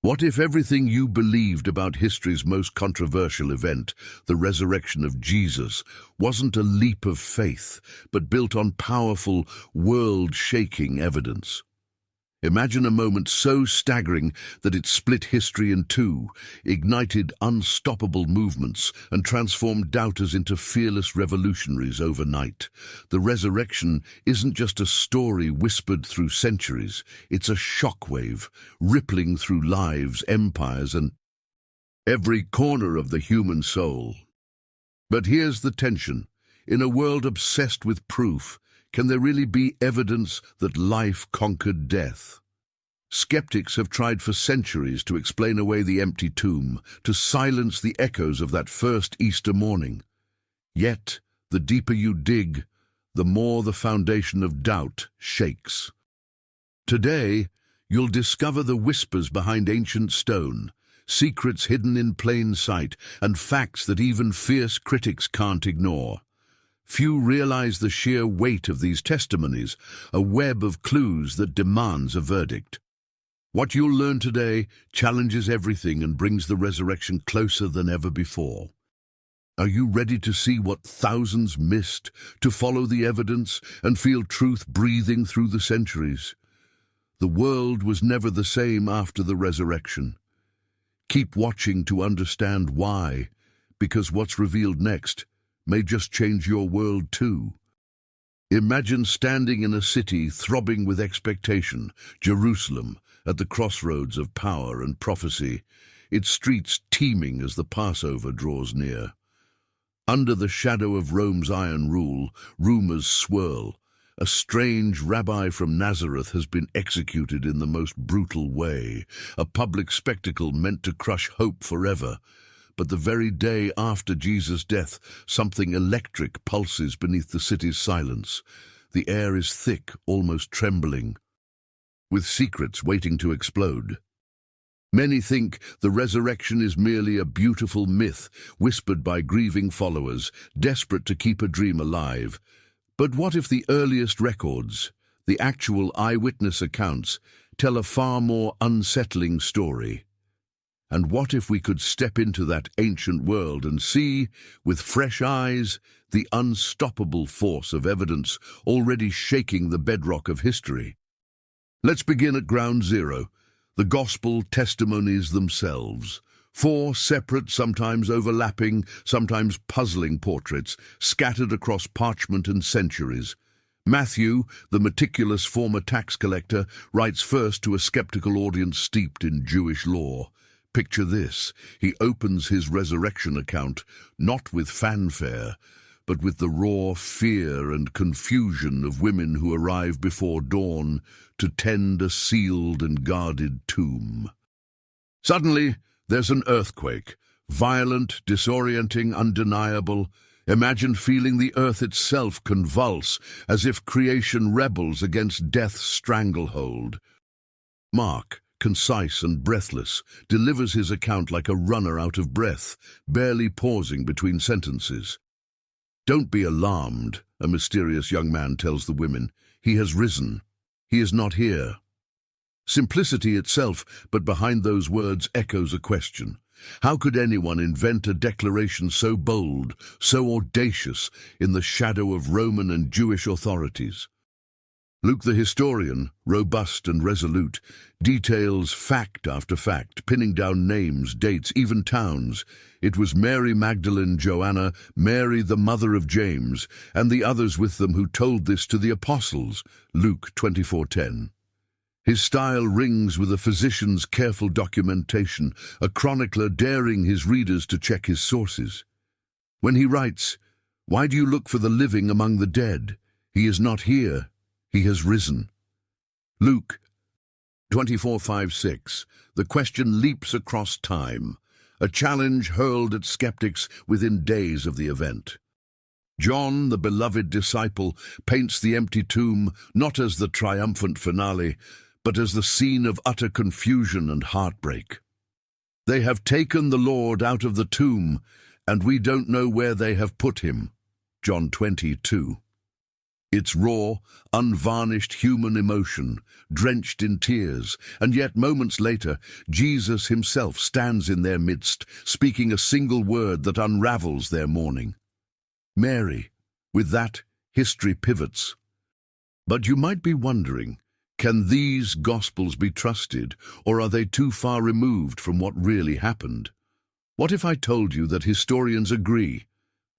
What if everything you believed about history's most controversial event, the resurrection of Jesus, wasn't a leap of faith, but built on powerful, world-shaking evidence? Imagine a moment so staggering that it split history in two, ignited unstoppable movements, and transformed doubters into fearless revolutionaries overnight. The resurrection isn't just a story whispered through centuries, it's a shockwave, rippling through lives, empires, and every corner of the human soul. But here's the tension. In a world obsessed with proof, can there really be evidence that life conquered death? Skeptics have tried for centuries to explain away the empty tomb, to silence the echoes of that first Easter morning. Yet, the deeper you dig, the more the foundation of doubt shakes. Today, you'll discover the whispers behind ancient stone, secrets hidden in plain sight, and facts that even fierce critics can't ignore. Few realize the sheer weight of these testimonies, a web of clues that demands a verdict. What you'll learn today challenges everything and brings the resurrection closer than ever before. Are you ready to see what thousands missed, to follow the evidence and feel truth breathing through the centuries? The world was never the same after the resurrection. Keep watching to understand why, because what's revealed next may just change your world too. Imagine standing in a city throbbing with expectation, Jerusalem, at the crossroads of power and prophecy, its streets teeming as the Passover draws near. Under the shadow of Rome's iron rule, rumors swirl. A strange rabbi from Nazareth has been executed in the most brutal way, a public spectacle meant to crush hope forever. But the very day after Jesus' death, something electric pulses beneath the city's silence. The air is thick, almost trembling, with secrets waiting to explode. Many think the resurrection is merely a beautiful myth, whispered by grieving followers, desperate to keep a dream alive. But what if the earliest records, the actual eyewitness accounts, tell a far more unsettling story? And what if we could step into that ancient world and see, with fresh eyes, the unstoppable force of evidence already shaking the bedrock of history? Let's begin at ground zero, the gospel testimonies themselves. 4 separate, sometimes overlapping, sometimes puzzling portraits, scattered across parchment and centuries. Matthew, the meticulous former tax collector, writes first to a skeptical audience steeped in Jewish law. Picture this: he opens his resurrection account not with fanfare, but with the raw fear and confusion of women who arrive before dawn to tend a sealed and guarded tomb. Suddenly, there's an earthquake, violent, disorienting, undeniable. Imagine feeling the earth itself convulse, as if creation rebels against death's stranglehold. Mark, concise and breathless, delivers his account like a runner out of breath, barely pausing between sentences. "Don't be alarmed," a mysterious young man tells the women. "He has risen. He is not here." Simplicity itself, but behind those words echoes a question. How could anyone invent a declaration so bold, so audacious, in the shadow of Roman and Jewish authorities? Luke the historian, robust and resolute, details fact after fact, pinning down names, dates, even towns. It was Mary Magdalene, Joanna, Mary the mother of James, and the others with them who told this to the apostles, Luke 24:10. His style rings with a physician's careful documentation, a chronicler daring his readers to check his sources. When he writes, "Why do you look for the living among the dead? He is not here. He has risen." Luke 24:5-6. The question leaps across time, a challenge hurled at skeptics within days of the event. John, the beloved disciple, paints the empty tomb not as the triumphant finale, but as the scene of utter confusion and heartbreak. "They have taken the Lord out of the tomb, and we don't know where they have put him." John 20:2. It's raw, unvarnished human emotion, drenched in tears, and yet moments later, Jesus himself stands in their midst, speaking a single word that unravels their mourning. Mary. With that, history pivots. But you might be wondering, can these Gospels be trusted, or are they too far removed from what really happened? What if I told you that historians agree?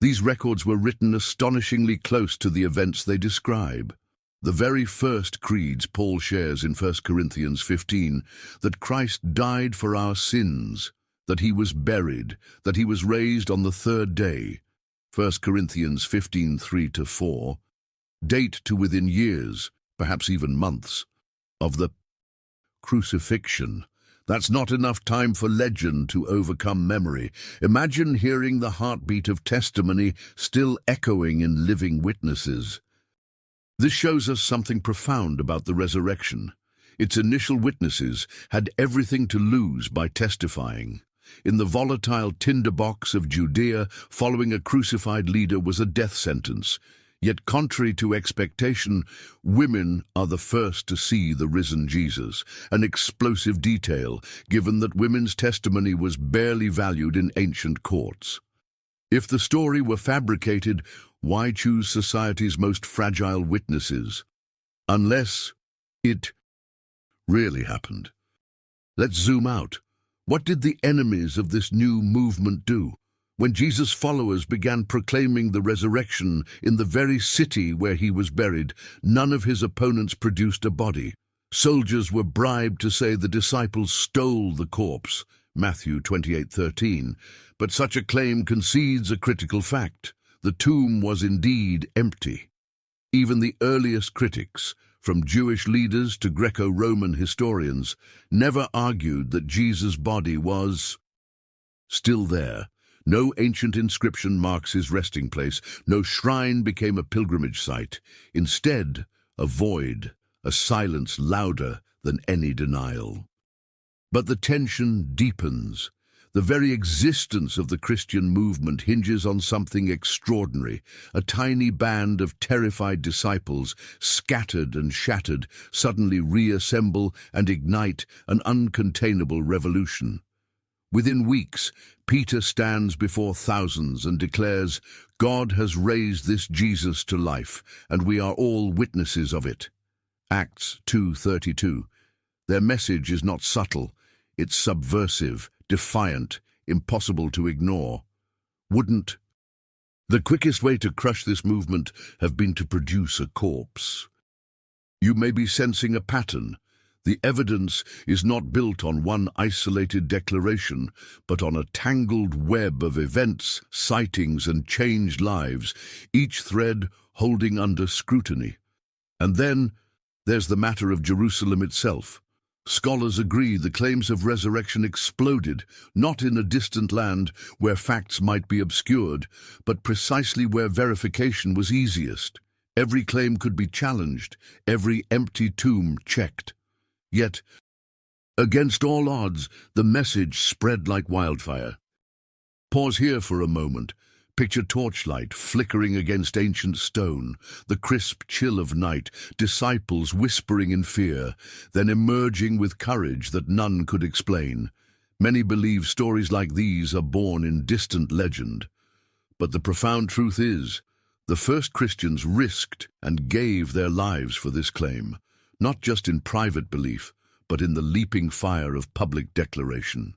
These records were written astonishingly close to the events they describe. The very first creeds Paul shares in 1 Corinthians 15, that Christ died for our sins, that he was buried, that he was raised on the third day, 1 Corinthians 15:3-4, date to within years, perhaps even months, of the crucifixion. That's not enough time for legend to overcome memory. Imagine hearing the heartbeat of testimony still echoing in living witnesses. This shows us something profound about the resurrection. Its initial witnesses had everything to lose by testifying. In the volatile tinderbox of Judea, following a crucified leader was a death sentence. Yet contrary to expectation, women are the first to see the risen Jesus, an explosive detail, given that women's testimony was barely valued in ancient courts. If the story were fabricated, why choose society's most fragile witnesses? Unless it really happened. Let's zoom out. What did the enemies of this new movement do? When Jesus' followers began proclaiming the resurrection in the very city where he was buried, none of his opponents produced a body. Soldiers were bribed to say the disciples stole the corpse, Matthew 28:13, but such a claim concedes a critical fact. The tomb was indeed empty. Even the earliest critics, from Jewish leaders to Greco-Roman historians, never argued that Jesus' body was still there. No ancient inscription marks his resting place. No shrine became a pilgrimage site. Instead, a void, a silence louder than any denial. But the tension deepens. The very existence of the Christian movement hinges on something extraordinary. A tiny band of terrified disciples, scattered and shattered, suddenly reassemble and ignite an uncontainable revolution. Within weeks, Peter stands before thousands and declares, "God has raised this Jesus to life, and we are all witnesses of it." Acts 2:32. Their message is not subtle, it's subversive, defiant, impossible to ignore. Wouldn't the quickest way to crush this movement have been to produce a corpse? You may be sensing a pattern. The evidence is not built on one isolated declaration, but on a tangled web of events, sightings, and changed lives, each thread holding under scrutiny. And then there's the matter of Jerusalem itself. Scholars agree the claims of resurrection exploded, not in a distant land where facts might be obscured, but precisely where verification was easiest. Every claim could be challenged, every empty tomb checked. Yet, against all odds, the message spread like wildfire. Pause here for a moment. Picture torchlight flickering against ancient stone, the crisp chill of night, disciples whispering in fear, then emerging with courage that none could explain. Many believe stories like these are born in distant legend. But the profound truth is, the first Christians risked and gave their lives for this claim. Not just in private belief, but in the leaping fire of public declaration.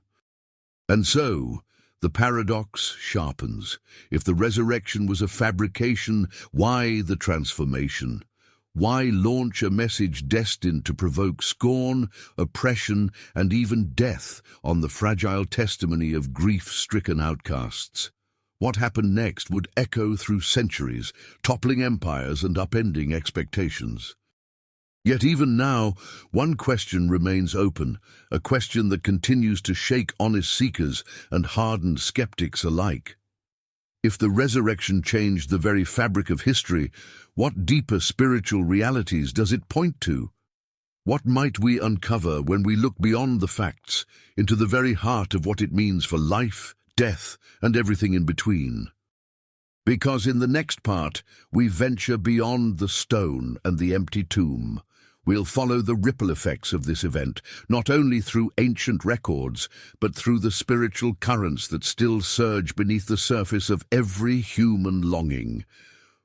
And so, the paradox sharpens. If the resurrection was a fabrication, why the transformation? Why launch a message destined to provoke scorn, oppression, and even death on the fragile testimony of grief-stricken outcasts? What happened next would echo through centuries, toppling empires and upending expectations. Yet even now, one question remains open, a question that continues to shake honest seekers and hardened skeptics alike. If the resurrection changed the very fabric of history, what deeper spiritual realities does it point to? What might we uncover when we look beyond the facts, into the very heart of what it means for life, death, and everything in between? Because in the next part, we venture beyond the stone and the empty tomb. We'll follow the ripple effects of this event, not only through ancient records, but through the spiritual currents that still surge beneath the surface of every human longing.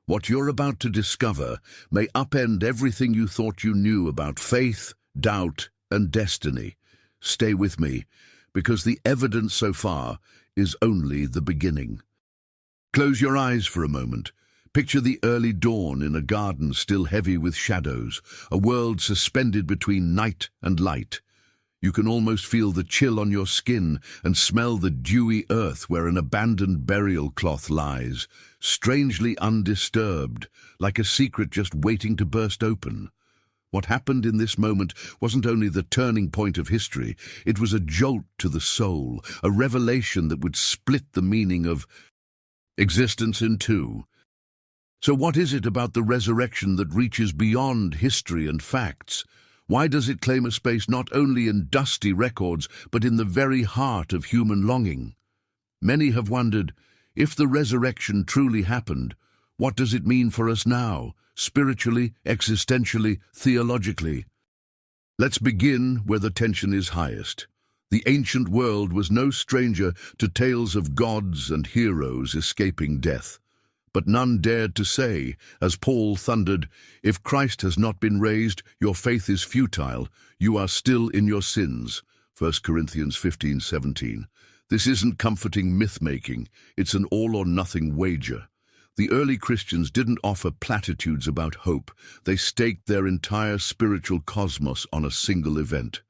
What you're about to discover may upend everything you thought you knew about faith, doubt, and destiny. Stay with me, because the evidence so far is only the beginning. Close your eyes for a moment. Picture the early dawn in a garden still heavy with shadows, a world suspended between night and light. You can almost feel the chill on your skin and smell the dewy earth where an abandoned burial cloth lies, strangely undisturbed, like a secret just waiting to burst open. What happened in this moment wasn't only the turning point of history, it was a jolt to the soul, a revelation that would split the meaning of existence in two. So what is it about the resurrection that reaches beyond history and facts? Why does it claim a space not only in dusty records, but in the very heart of human longing? Many have wondered, if the resurrection truly happened, what does it mean for us now, spiritually, existentially, theologically? Let's begin where the tension is highest. The ancient world was no stranger to tales of gods and heroes escaping death. But none dared to say, as Paul thundered, "If Christ has not been raised, your faith is futile, you are still in your sins." 1 Corinthians 15:17. This isn't comforting myth-making, it's an all-or-nothing wager. The early Christians didn't offer platitudes about hope, they staked their entire spiritual cosmos on a single event.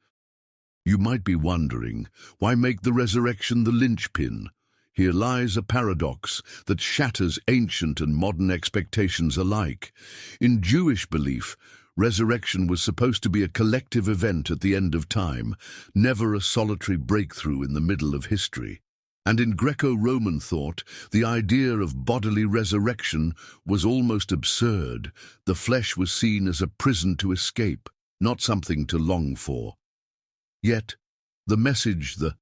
You might be wondering, why make the resurrection the linchpin? Here lies a paradox that shatters ancient and modern expectations alike. In Jewish belief, resurrection was supposed to be a collective event at the end of time, never a solitary breakthrough in the middle of history. And in Greco-Roman thought, the idea of bodily resurrection was almost absurd. The flesh was seen as a prison to escape, not something to long for. Yet, the message the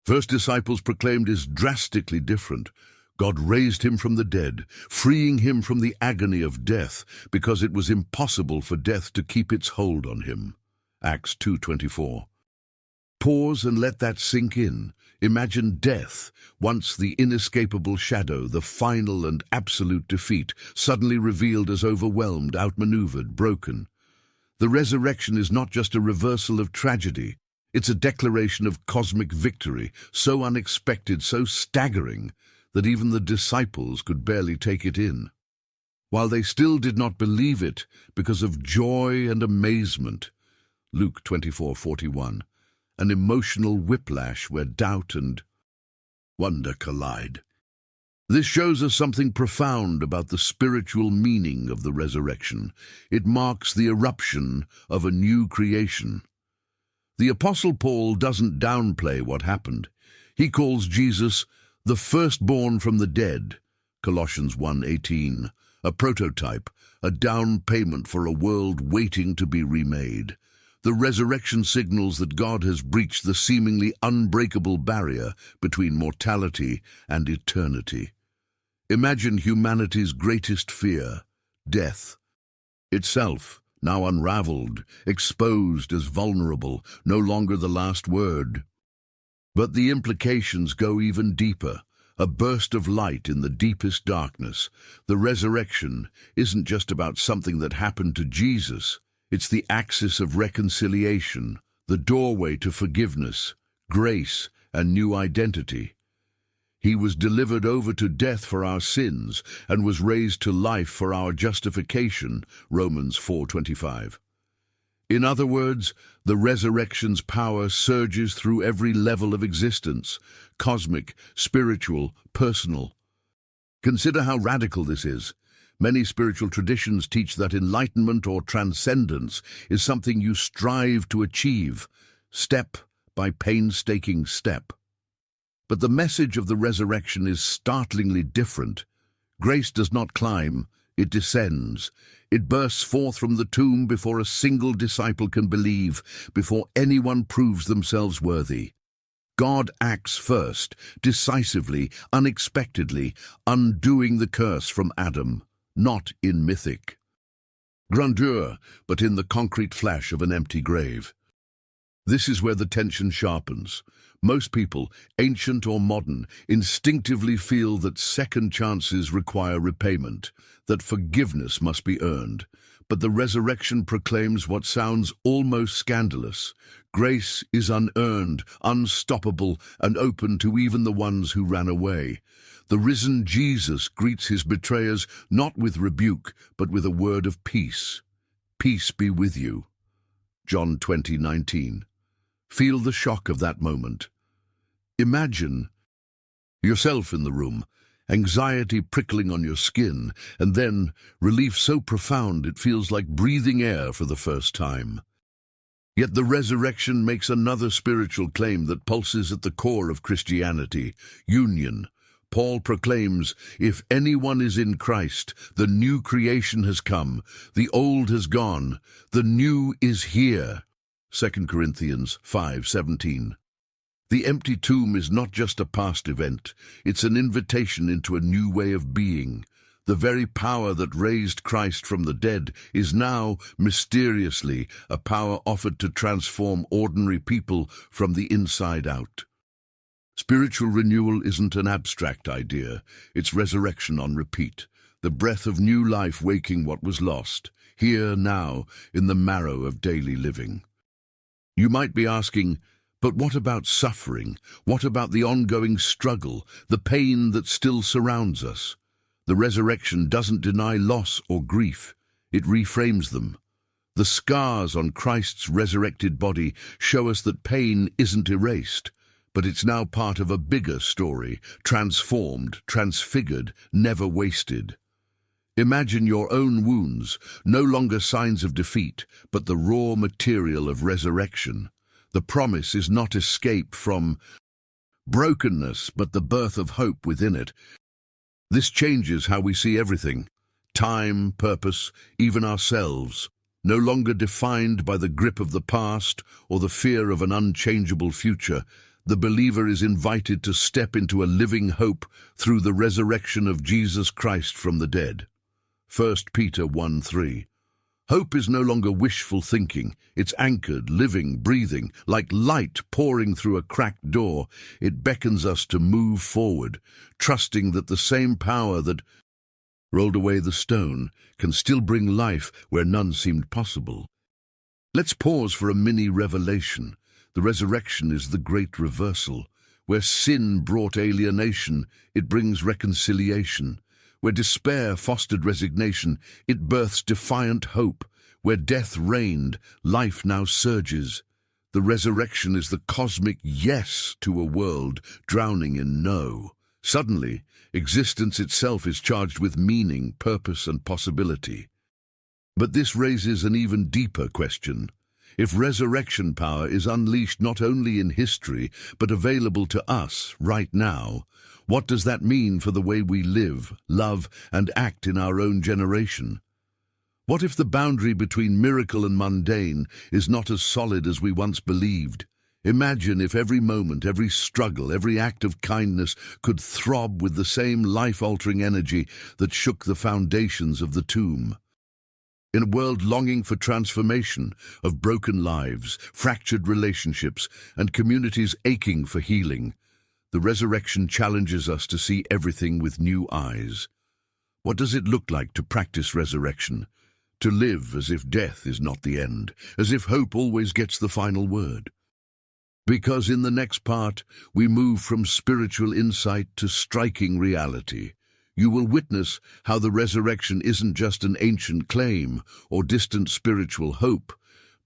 first disciples proclaimed is drastically different. God raised him from the dead, freeing him from the agony of death, because it was impossible for death to keep its hold on him. Acts 2:24. Pause and let that sink in. Imagine death, once the inescapable shadow, the final and absolute defeat, suddenly revealed as overwhelmed, outmaneuvered, broken. The resurrection is not just a reversal of tragedy. It's a declaration of cosmic victory, so unexpected, so staggering, that even the disciples could barely take it in. While they still did not believe it because of joy and amazement. Luke 24:41, an emotional whiplash where doubt and wonder collide. This shows us something profound about the spiritual meaning of the resurrection. It marks the eruption of a new creation. The Apostle Paul doesn't downplay what happened. He calls Jesus the firstborn from the dead, Colossians 1:18, a prototype, a down payment for a world waiting to be remade. The resurrection signals that God has breached the seemingly unbreakable barrier between mortality and eternity. Imagine humanity's greatest fear, death itself, now unraveled, exposed as vulnerable, no longer the last word. But the implications go even deeper, a burst of light in the deepest darkness. The resurrection isn't just about something that happened to Jesus, it's the axis of reconciliation, the doorway to forgiveness, grace, and new identity. He was delivered over to death for our sins and was raised to life for our justification, Romans 4:25. In other words, the resurrection's power surges through every level of existence, cosmic, spiritual, personal. Consider how radical this is. Many spiritual traditions teach that enlightenment or transcendence is something you strive to achieve, step by painstaking step. But the message of the resurrection is startlingly different. Grace does not climb, it descends. It bursts forth from the tomb before a single disciple can believe, before anyone proves themselves worthy. God acts first, decisively, unexpectedly, undoing the curse from Adam, not in mythic grandeur, but in the concrete flash of an empty grave. This is where the tension sharpens. Most people, ancient or modern, instinctively feel that second chances require repayment, that forgiveness must be earned. But the resurrection proclaims what sounds almost scandalous. Grace is unearned, unstoppable, and open to even the ones who ran away. The risen Jesus greets his betrayers not with rebuke, but with a word of peace. Peace be with you. John 20:19. Feel the shock of that moment. Imagine yourself in the room, anxiety prickling on your skin, and then relief so profound it feels like breathing air for the first time. Yet the resurrection makes another spiritual claim that pulses at the core of Christianity: union. Paul proclaims, "If anyone is in Christ, the new creation has come, the old has gone, the new is here." 2 Corinthians 5:17. The empty tomb is not just a past event, it's an invitation into a new way of being. The very power that raised Christ from the dead is now, mysteriously, a power offered to transform ordinary people from the inside out. Spiritual renewal isn't an abstract idea, it's resurrection on repeat, the breath of new life waking what was lost, here, now, in the marrow of daily living. You might be asking, but what about suffering? What about the ongoing struggle, the pain that still surrounds us? The resurrection doesn't deny loss or grief, it reframes them. The scars on Christ's resurrected body show us that pain isn't erased, but it's now part of a bigger story, transformed, transfigured, never wasted. Imagine your own wounds, no longer signs of defeat, but the raw material of resurrection. The promise is not escape from brokenness, but the birth of hope within it. This changes how we see everything: time, purpose, even ourselves. No longer defined by the grip of the past or the fear of an unchangeable future, the believer is invited to step into a living hope through the resurrection of Jesus Christ from the dead. 1 Peter 1:3. Hope is no longer wishful thinking. It's anchored, living, breathing, like light pouring through a cracked door. It beckons us to move forward, trusting that the same power that rolled away the stone can still bring life where none seemed possible. Let's pause for a mini revelation. The resurrection is the great reversal. Where sin brought alienation, it brings reconciliation. Where despair fostered resignation, it births defiant hope. Where death reigned, life now surges. The resurrection is the cosmic yes to a world drowning in no. Suddenly, existence itself is charged with meaning, purpose, and possibility. But this raises an even deeper question. If resurrection power is unleashed not only in history, but available to us right now, what does that mean for the way we live, love, and act in our own generation? What if the boundary between miracle and mundane is not as solid as we once believed? Imagine if every moment, every struggle, every act of kindness could throb with the same life-altering energy that shook the foundations of the tomb. In a world longing for transformation, of broken lives, fractured relationships, and communities aching for healing, the resurrection challenges us to see everything with new eyes. What does it look like to practice resurrection? To live as if death is not the end, as if hope always gets the final word. Because in the next part, we move from spiritual insight to striking reality. You will witness how the resurrection isn't just an ancient claim or distant spiritual hope,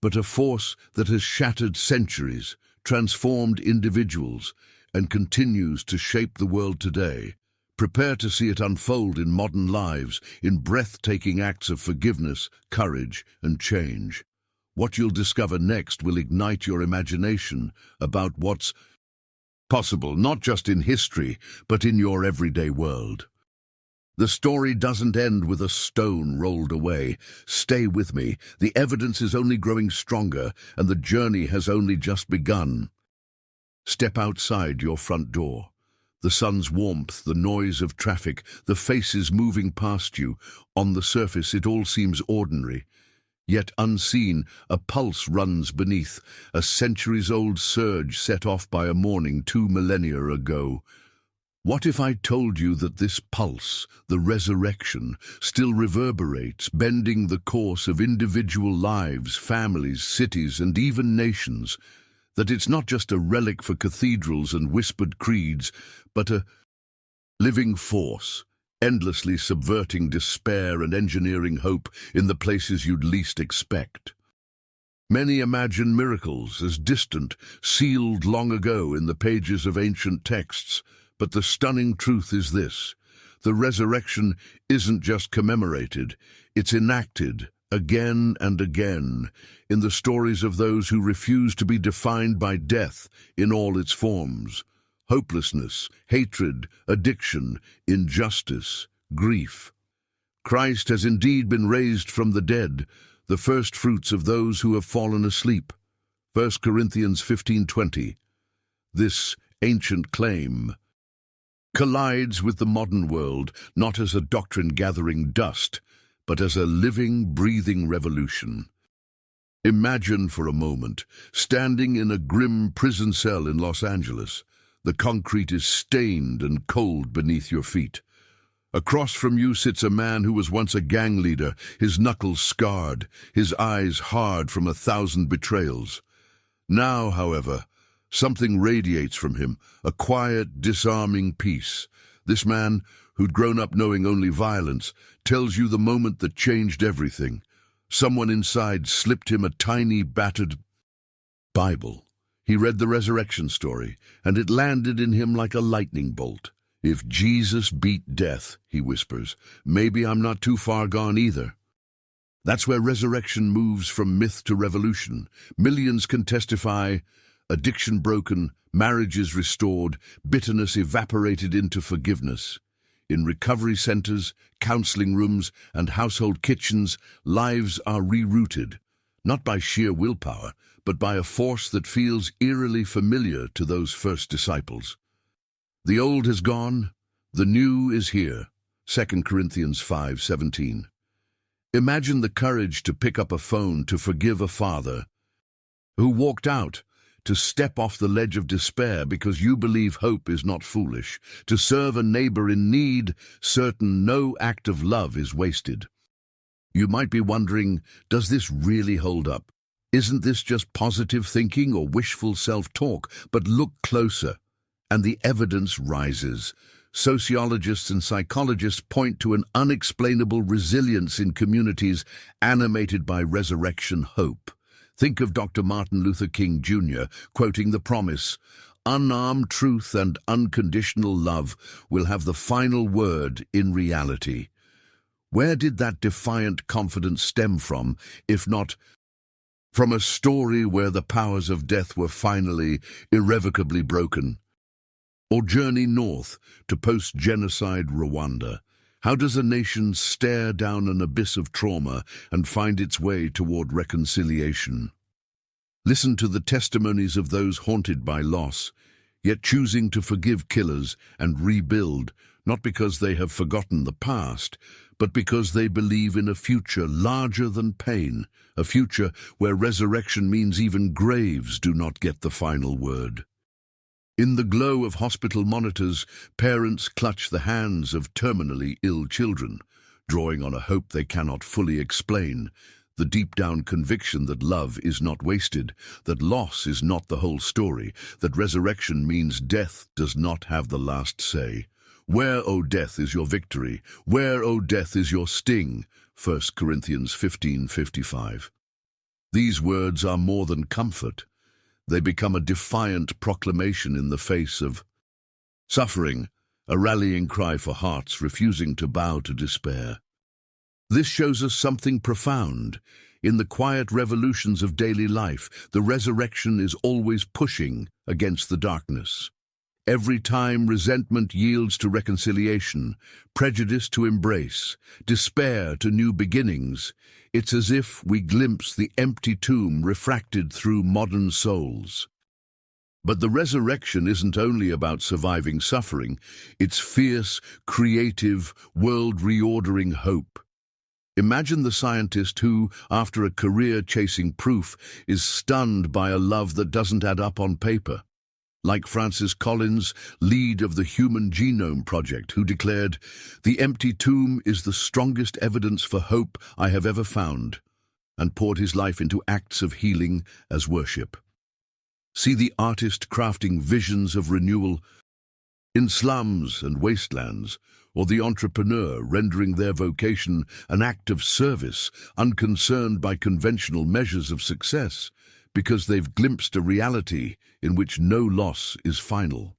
but a force that has shattered centuries, transformed individuals, and continues to shape the world today. Prepare to see it unfold in modern lives, in breathtaking acts of forgiveness, courage, and change. What you'll discover next will ignite your imagination about what's possible, not just in history, but in your everyday world. The story doesn't end with a stone rolled away. Stay with me. The evidence is only growing stronger, and the journey has only just begun. Step outside your front door. The sun's warmth, the noise of traffic, the faces moving past you. On the surface, it all seems ordinary. Yet unseen, a pulse runs beneath, a centuries-old surge set off by a morning 2 millennia ago. What if I told you that this pulse, the resurrection, still reverberates, bending the course of individual lives, families, cities, and even nations? That it's not just a relic for cathedrals and whispered creeds, but a living force, endlessly subverting despair and engineering hope in the places you'd least expect. Many imagine miracles as distant, sealed long ago in the pages of ancient texts, but the stunning truth is this: the resurrection isn't just commemorated, it's enacted again and again in the stories of those who refuse to be defined by death in all its forms. Hopelessness, hatred, addiction, injustice, grief. Christ has indeed been raised from the dead, the first fruits of those who have fallen asleep. 1 Corinthians 15:20. This ancient claim collides with the modern world, not as a doctrine gathering dust, but as a living, breathing revolution. Imagine for a moment, standing in a grim prison cell in Los Angeles. The concrete is stained and cold beneath your feet. Across from you sits a man who was once a gang leader, his knuckles scarred, his eyes hard from 1,000 betrayals. Now, however, something radiates from him, a quiet, disarming peace. This man, who'd grown up knowing only violence, tells you the moment that changed everything. Someone inside slipped him a tiny, battered Bible. He read the resurrection story, and it landed in him like a lightning bolt. "If Jesus beat death," he whispers, "maybe I'm not too far gone either." That's where resurrection moves from myth to revolution. Millions can testify: addiction broken, marriages restored, bitterness evaporated into forgiveness. In recovery centers, counseling rooms, and household kitchens, lives are rerouted, not by sheer willpower, but by a force that feels eerily familiar to those first disciples. The old has gone, the new is here. 2 Corinthians 5:17. Imagine the courage to pick up a phone to forgive a father who walked out, to step off the ledge of despair because you believe hope is not foolish, to serve a neighbor in need, certain no act of love is wasted. You might be wondering, does this really hold up? Isn't this just positive thinking or wishful self-talk? But look closer, and the evidence rises. Sociologists and psychologists point to an unexplainable resilience in communities animated by resurrection hope. Think of Dr. Martin Luther King Jr. quoting the promise, "Unarmed truth and unconditional love will have the final word in reality." Where did that defiant confidence stem from, if not from a story where the powers of death were finally, irrevocably broken? Or journey north to post-genocide Rwanda. How does a nation stare down an abyss of trauma and find its way toward reconciliation? Listen to the testimonies of those haunted by loss, yet choosing to forgive killers and rebuild, not because they have forgotten the past, but because they believe in a future larger than pain, a future where resurrection means even graves do not get the final word. In the glow of hospital monitors, parents clutch the hands of terminally ill children, drawing on a hope they cannot fully explain, the deep-down conviction that love is not wasted, that loss is not the whole story, that resurrection means death does not have the last say. Where, O death, is your victory? Where, O death, is your sting? 1 Corinthians 15:55. These words are more than comfort. They become a defiant proclamation in the face of suffering, a rallying cry for hearts refusing to bow to despair. This shows us something profound. In the quiet revolutions of daily life, the resurrection is always pushing against the darkness. Every time resentment yields to reconciliation, prejudice to embrace, despair to new beginnings, it's as if we glimpse the empty tomb refracted through modern souls. But the resurrection isn't only about surviving suffering, it's fierce, creative, world-reordering hope. Imagine the scientist who, after a career chasing proof, is stunned by a love that doesn't add up on paper. Like Francis Collins, lead of the Human Genome Project, who declared, "The empty tomb is the strongest evidence for hope I have ever found," and poured his life into acts of healing as worship. See the artist crafting visions of renewal in slums and wastelands, or the entrepreneur rendering their vocation an act of service, unconcerned by conventional measures of success, because they've glimpsed a reality in which no loss is final.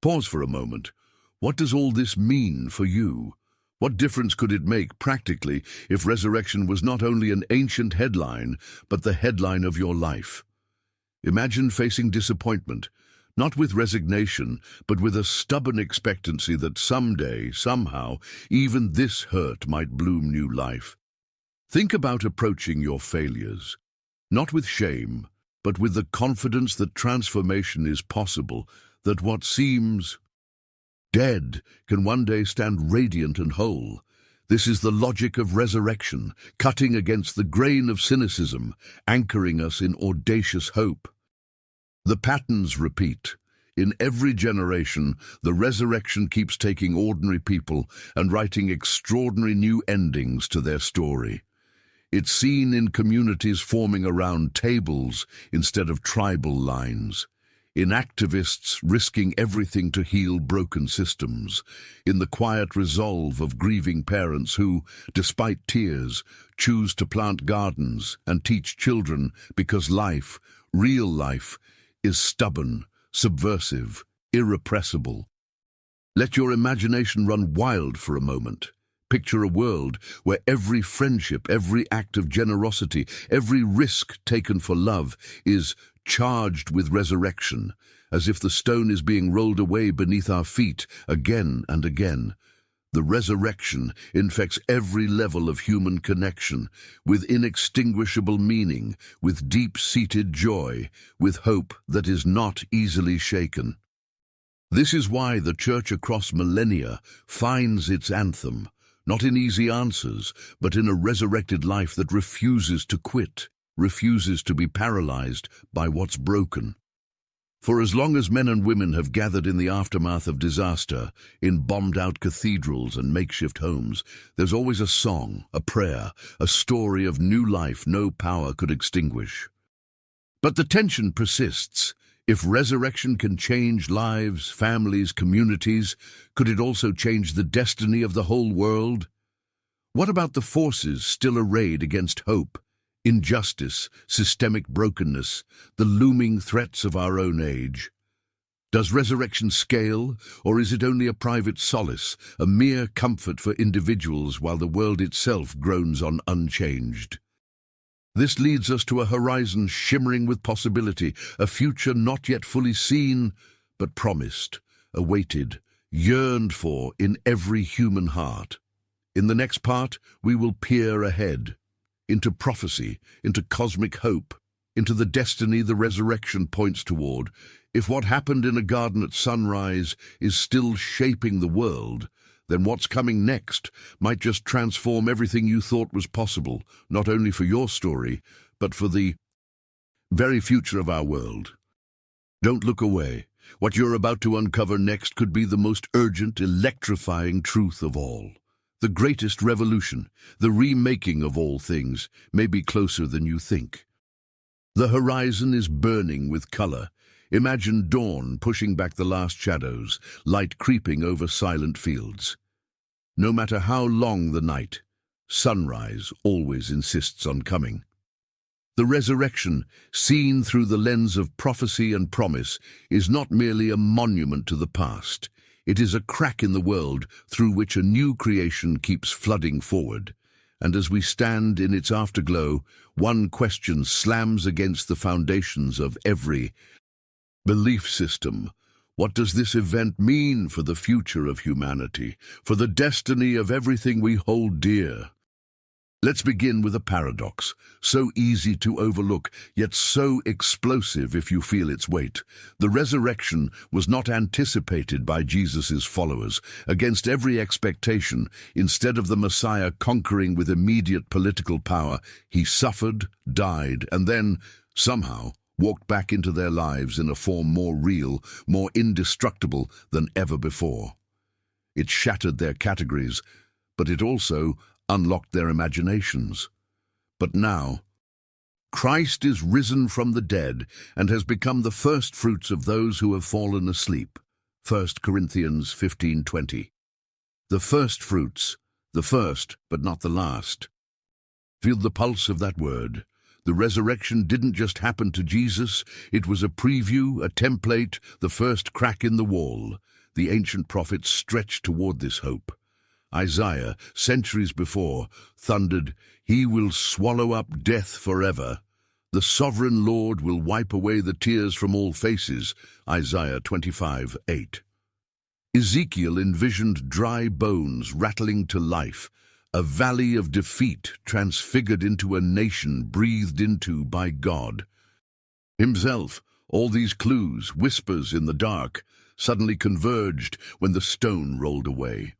Pause for a moment. What does all this mean for you? What difference could it make practically if resurrection was not only an ancient headline, but the headline of your life? Imagine facing disappointment, not with resignation, but with a stubborn expectancy that someday, somehow, even this hurt might bloom new life. Think about approaching your failures, not with shame, but with the confidence that transformation is possible, that what seems dead can one day stand radiant and whole. This is the logic of resurrection, cutting against the grain of cynicism, anchoring us in audacious hope. The patterns repeat. In every generation, the resurrection keeps taking ordinary people and writing extraordinary new endings to their story. It's seen in communities forming around tables instead of tribal lines, in activists risking everything to heal broken systems, in the quiet resolve of grieving parents who, despite tears, choose to plant gardens and teach children because life, real life, is stubborn, subversive, irrepressible. Let your imagination run wild for a moment. Picture a world where every friendship, every act of generosity, every risk taken for love is charged with resurrection, as if the stone is being rolled away beneath our feet again and again. The resurrection infects every level of human connection, with inextinguishable meaning, with deep-seated joy, with hope that is not easily shaken. This is why the Church across millennia finds its anthem, not in easy answers, but in a resurrected life that refuses to quit, refuses to be paralyzed by what's broken. For as long as men and women have gathered in the aftermath of disaster, in bombed-out cathedrals and makeshift homes, there's always a song, a prayer, a story of new life no power could extinguish. But the tension persists. If resurrection can change lives, families, communities, could it also change the destiny of the whole world? What about the forces still arrayed against hope? Injustice, systemic brokenness, the looming threats of our own age. Does resurrection scale, or is it only a private solace, a mere comfort for individuals while the world itself groans on unchanged? This leads us to a horizon shimmering with possibility, a future not yet fully seen, but promised, awaited, yearned for in every human heart. In the next part, we will peer ahead, into prophecy, into cosmic hope, into the destiny the resurrection points toward. If what happened in a garden at sunrise is still shaping the world, then what's coming next might just transform everything you thought was possible, not only for your story, but for the very future of our world. Don't look away. What you're about to uncover next could be the most urgent, electrifying truth of all. The greatest revolution, the remaking of all things, may be closer than you think. The horizon is burning with color. Imagine dawn pushing back the last shadows, light creeping over silent fields. No matter how long the night, sunrise always insists on coming. The resurrection, seen through the lens of prophecy and promise, is not merely a monument to the past. It is a crack in the world through which a new creation keeps flooding forward. And as we stand in its afterglow, one question slams against the foundations of every belief system. What does this event mean for the future of humanity, for the destiny of everything we hold dear? Let's begin with a paradox, so easy to overlook, yet so explosive if you feel its weight. The resurrection was not anticipated by Jesus' followers. Against every expectation, instead of the Messiah conquering with immediate political power, he suffered, died, and then, somehow, walked back into their lives in a form more real, more indestructible than ever before. It shattered their categories, but it also unlocked their imaginations. But now, Christ is risen from the dead and has become the first fruits of those who have fallen asleep. 1 Corinthians 15:20. The first fruits, the first but not the last. Feel the pulse of that word. The resurrection didn't just happen to Jesus, it was a preview, a template, the first crack in the wall. The ancient prophets stretched toward this hope. Isaiah, centuries before, thundered, "He will swallow up death forever. The sovereign Lord will wipe away the tears from all faces." Isaiah 25:8. Ezekiel envisioned dry bones rattling to life, a valley of defeat transfigured into a nation breathed into by God Himself. All these clues, whispers in the dark, suddenly converged when the stone rolled away.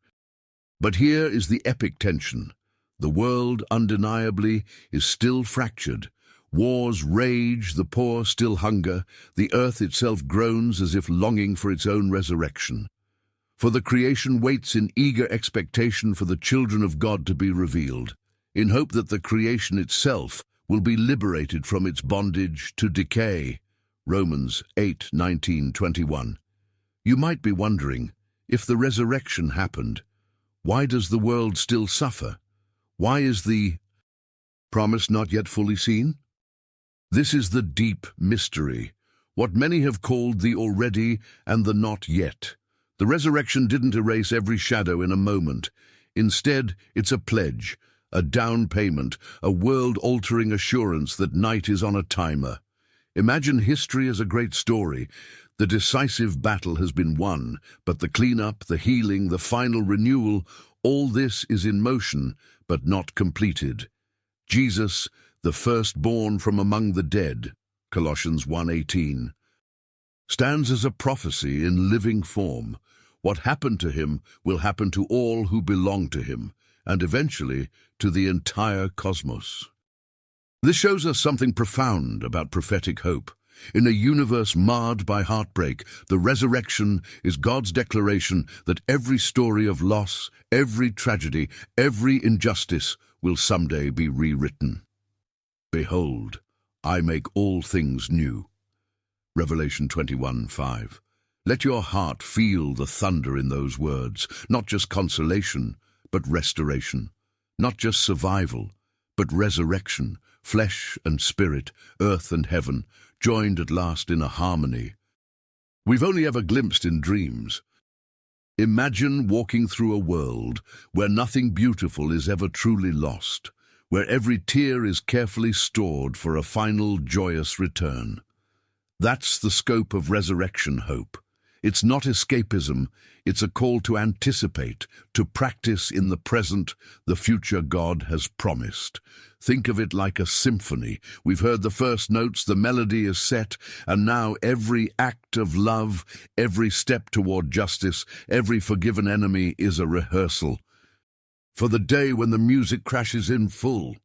But here is the epic tension. The world, undeniably, is still fractured. Wars rage, the poor still hunger, the earth itself groans as if longing for its own resurrection. For the creation waits in eager expectation for the children of God to be revealed, in hope that the creation itself will be liberated from its bondage to decay. Romans 8:19-21. You might be wondering, if the resurrection happened, why does the world still suffer? Why is the promise not yet fully seen? This is the deep mystery, what many have called the already and the not yet. The resurrection didn't erase every shadow in a moment. Instead, it's a pledge, a down payment, a world-altering assurance that night is on a timer. Imagine history as a great story. The decisive battle has been won, but the cleanup, the healing, the final renewal, all this is in motion, but not completed. Jesus, the firstborn from among the dead, Colossians 1:18, stands as a prophecy in living form. What happened to him will happen to all who belong to him, and eventually to the entire cosmos. This shows us something profound about prophetic hope. In a universe marred by heartbreak, the resurrection is God's declaration that every story of loss, every tragedy, every injustice will someday be rewritten. Behold, I make all things new. Revelation 21:5. Let your heart feel the thunder in those words, not just consolation, but restoration, not just survival, but resurrection, flesh and spirit, earth and heaven, joined at last in a harmony we've only ever glimpsed in dreams. Imagine walking through a world where nothing beautiful is ever truly lost, where every tear is carefully stored for a final joyous return. That's the scope of resurrection hope. It's not escapism, it's a call to anticipate, to practice in the present the future God has promised. Think of it like a symphony. We've heard the first notes, the melody is set, and now every act of love, every step toward justice, every forgiven enemy is a rehearsal for the day when the music crashes in full.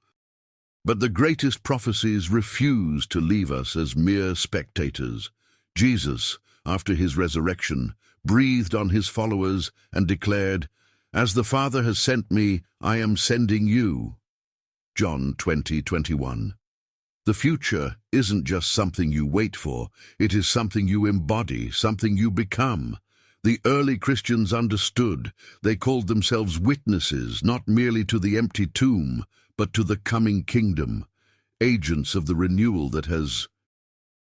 But the greatest prophecies refuse to leave us as mere spectators. Jesus, after his resurrection, breathed on his followers and declared, "As the Father has sent me, I am sending you." John 20:21. The future isn't just something you wait for, it is something you embody, something you become. The early Christians understood. They called themselves witnesses, not merely to the empty tomb, but to the coming kingdom, agents of the renewal that has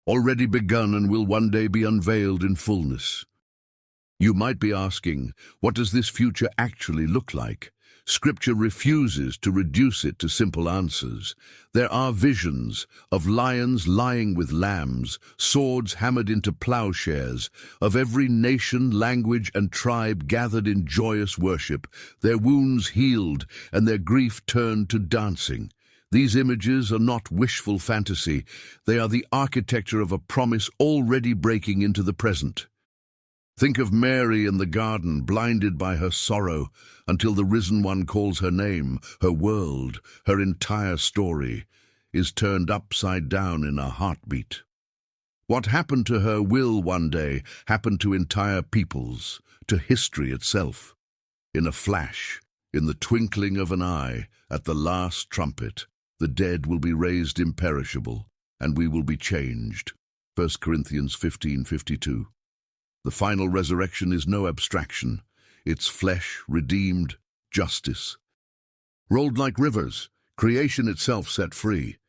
already begun and will one day be unveiled in fullness. You might be asking, what does this future actually look like? Scripture refuses to reduce it to simple answers. There are visions of lions lying with lambs, swords hammered into plowshares, of every nation, language, and tribe gathered in joyous worship, their wounds healed and their grief turned to dancing. These images are not wishful fantasy. They are the architecture of a promise already breaking into the present. Think of Mary in the garden, blinded by her sorrow, until the risen one calls her name. Her world, her entire story, is turned upside down in a heartbeat. What happened to her will one day happen to entire peoples, to history itself. In a flash, in the twinkling of an eye, at the last trumpet, the dead will be raised imperishable, and we will be changed. 1 Corinthians 15:52. The final resurrection is no abstraction. It's flesh, redeemed, justice. Rolled like rivers, creation itself set free.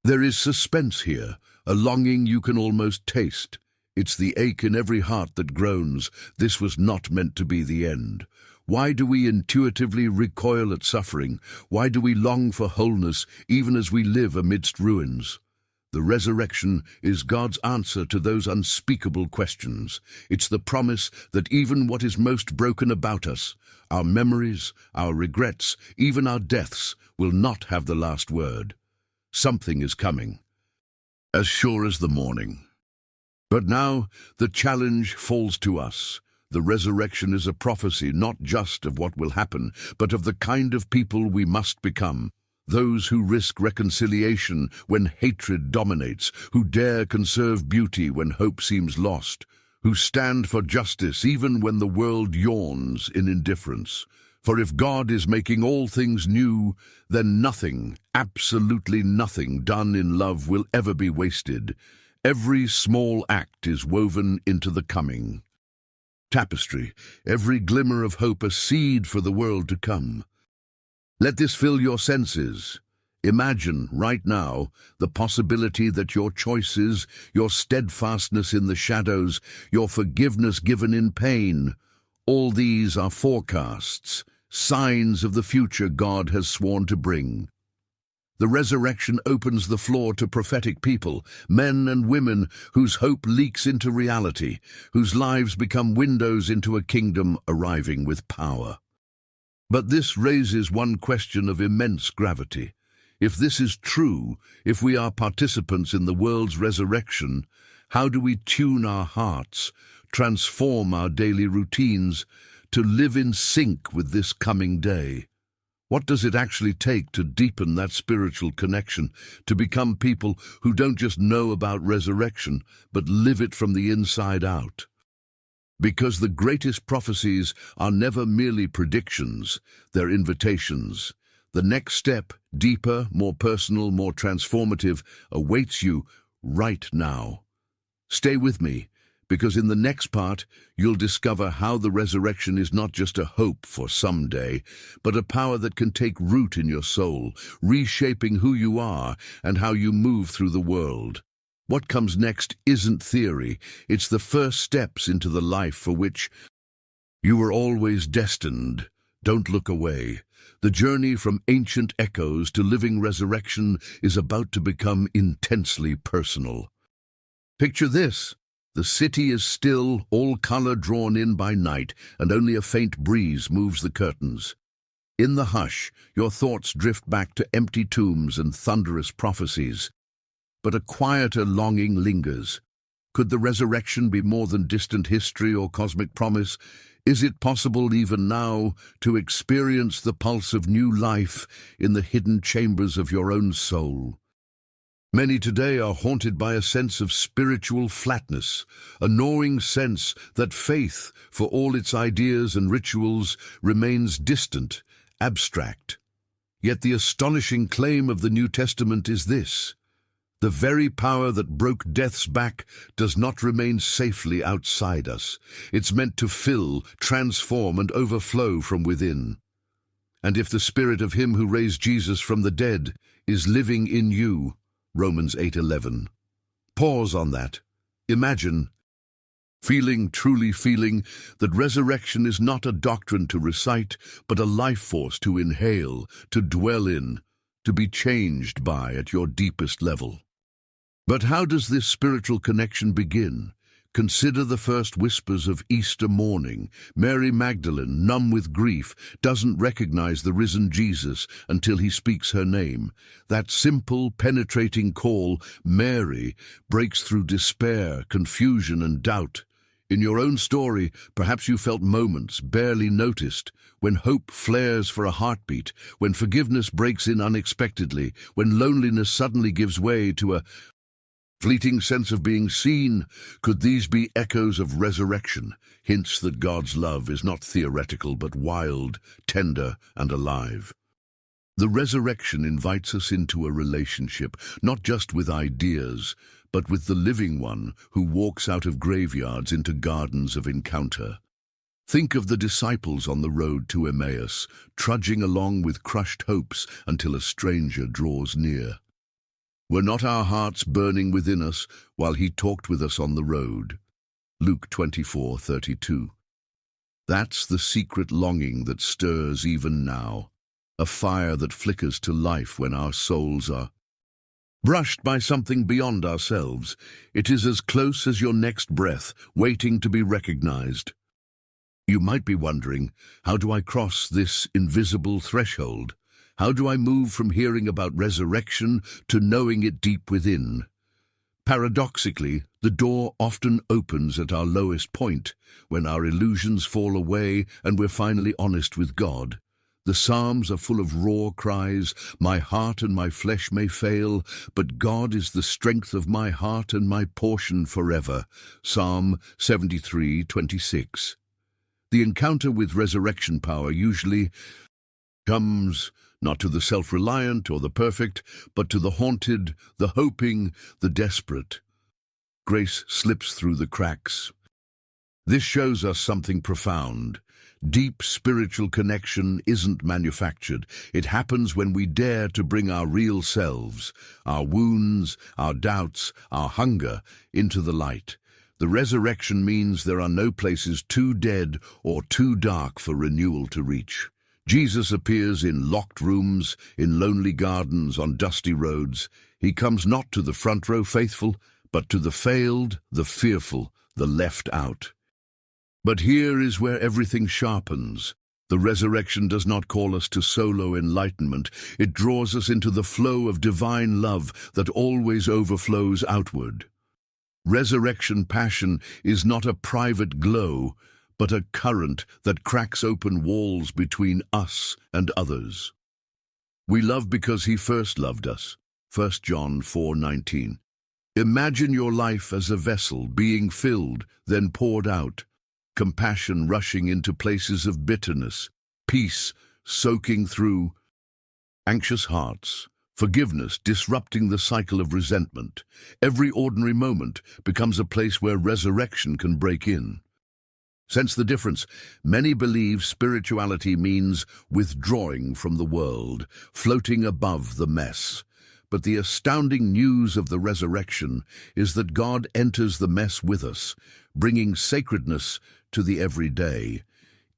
There is suspense here, a longing you can almost taste. It's the ache in every heart that groans. This was not meant to be the end. Why do we intuitively recoil at suffering? Why do we long for wholeness even as we live amidst ruins? The resurrection is God's answer to those unspeakable questions. It's the promise that even what is most broken about us, our memories, our regrets, even our deaths, will not have the last word. Something is coming, as sure as the morning. But now the challenge falls to us. The resurrection is a prophecy not just of what will happen, but of the kind of people we must become. Those who risk reconciliation when hatred dominates, who dare conserve beauty when hope seems lost, who stand for justice even when the world yawns in indifference. For if God is making all things new, then nothing, absolutely nothing done in love will ever be wasted. Every small act is woven into the coming tapestry, every glimmer of hope a seed for the world to come. Let this fill your senses. Imagine, right now, the possibility that your choices, your steadfastness in the shadows, your forgiveness given in pain, all these are forecasts, signs of the future God has sworn to bring. The resurrection opens the floor to prophetic people, men and women whose hope leaks into reality, whose lives become windows into a kingdom arriving with power. But this raises one question of immense gravity. If this is true, if we are participants in the world's resurrection, how do we tune our hearts, transform our daily routines, to live in sync with this coming day? What does it actually take to deepen that spiritual connection, to become people who don't just know about resurrection, but live it from the inside out? Because the greatest prophecies are never merely predictions, they're invitations. The next step, deeper, more personal, more transformative, awaits you right now. Stay with me, because in the next part, you'll discover how the resurrection is not just a hope for someday, but a power that can take root in your soul, reshaping who you are and how you move through the world. What comes next isn't theory, it's the first steps into the life for which you were always destined. Don't look away. The journey from ancient echoes to living resurrection is about to become intensely personal. Picture this. The city is still, all color drawn in by night, and only a faint breeze moves the curtains. In the hush, your thoughts drift back to empty tombs and thunderous prophecies. But a quieter longing lingers. Could the resurrection be more than distant history or cosmic promise? Is it possible even now to experience the pulse of new life in the hidden chambers of your own soul? Many today are haunted by a sense of spiritual flatness, a gnawing sense that faith, for all its ideas and rituals, remains distant, abstract. Yet the astonishing claim of the New Testament is this: the very power that broke death's back does not remain safely outside us. It's meant to fill, transform, and overflow from within. And if the Spirit of Him who raised Jesus from the dead is living in you, Romans 8:11. Pause on that. Imagine Truly feeling that resurrection is not a doctrine to recite, but a life force to inhale, to dwell in, to be changed by at your deepest level. But how does this spiritual connection begin? Consider the first whispers of Easter morning. Mary Magdalene, numb with grief, doesn't recognize the risen Jesus until he speaks her name. That simple, penetrating call, Mary, breaks through despair, confusion, and doubt. In your own story, perhaps you felt moments, barely noticed, when hope flares for a heartbeat, when forgiveness breaks in unexpectedly, when loneliness suddenly gives way to a fleeting sense of being seen. Could these be echoes of resurrection, hints that God's love is not theoretical but wild, tender, and alive? The resurrection invites us into a relationship, not just with ideas, but with the living one who walks out of graveyards into gardens of encounter. Think of the disciples on the road to Emmaus, trudging along with crushed hopes until a stranger draws near. Were not our hearts burning within us while he talked with us on the road? Luke 24:32. That's the secret longing that stirs even now, a fire that flickers to life when our souls are brushed by something beyond ourselves. It is as close as your next breath, waiting to be recognized. You might be wondering, how do I cross this invisible threshold? How do I move from hearing about resurrection to knowing it deep within? Paradoxically, the door often opens at our lowest point, when our illusions fall away and we're finally honest with God. The Psalms are full of raw cries, "My heart and my flesh may fail, but God is the strength of my heart and my portion forever." Psalm 73:26. The encounter with resurrection power usually comes not to the self-reliant or the perfect, but to the haunted, the hoping, the desperate. Grace slips through the cracks. This shows us something profound. Deep spiritual connection isn't manufactured. It happens when we dare to bring our real selves, our wounds, our doubts, our hunger, into the light. The resurrection means there are no places too dead or too dark for renewal to reach. Jesus appears in locked rooms, in lonely gardens, on dusty roads. He comes not to the front row faithful, but to the failed, the fearful, the left out. But here is where everything sharpens. The resurrection does not call us to solo enlightenment. It draws us into the flow of divine love that always overflows outward. Resurrection passion is not a private glow, but a current that cracks open walls between us and others. We love because he first loved us. 1 John 4:19. Imagine your life as a vessel being filled, then poured out. Compassion rushing into places of bitterness, peace soaking through anxious hearts, forgiveness disrupting the cycle of resentment. Every ordinary moment becomes a place where resurrection can break in. Sense the difference? Many believe spirituality means withdrawing from the world, floating above the mess. But the astounding news of the resurrection is that God enters the mess with us, bringing sacredness to the everyday.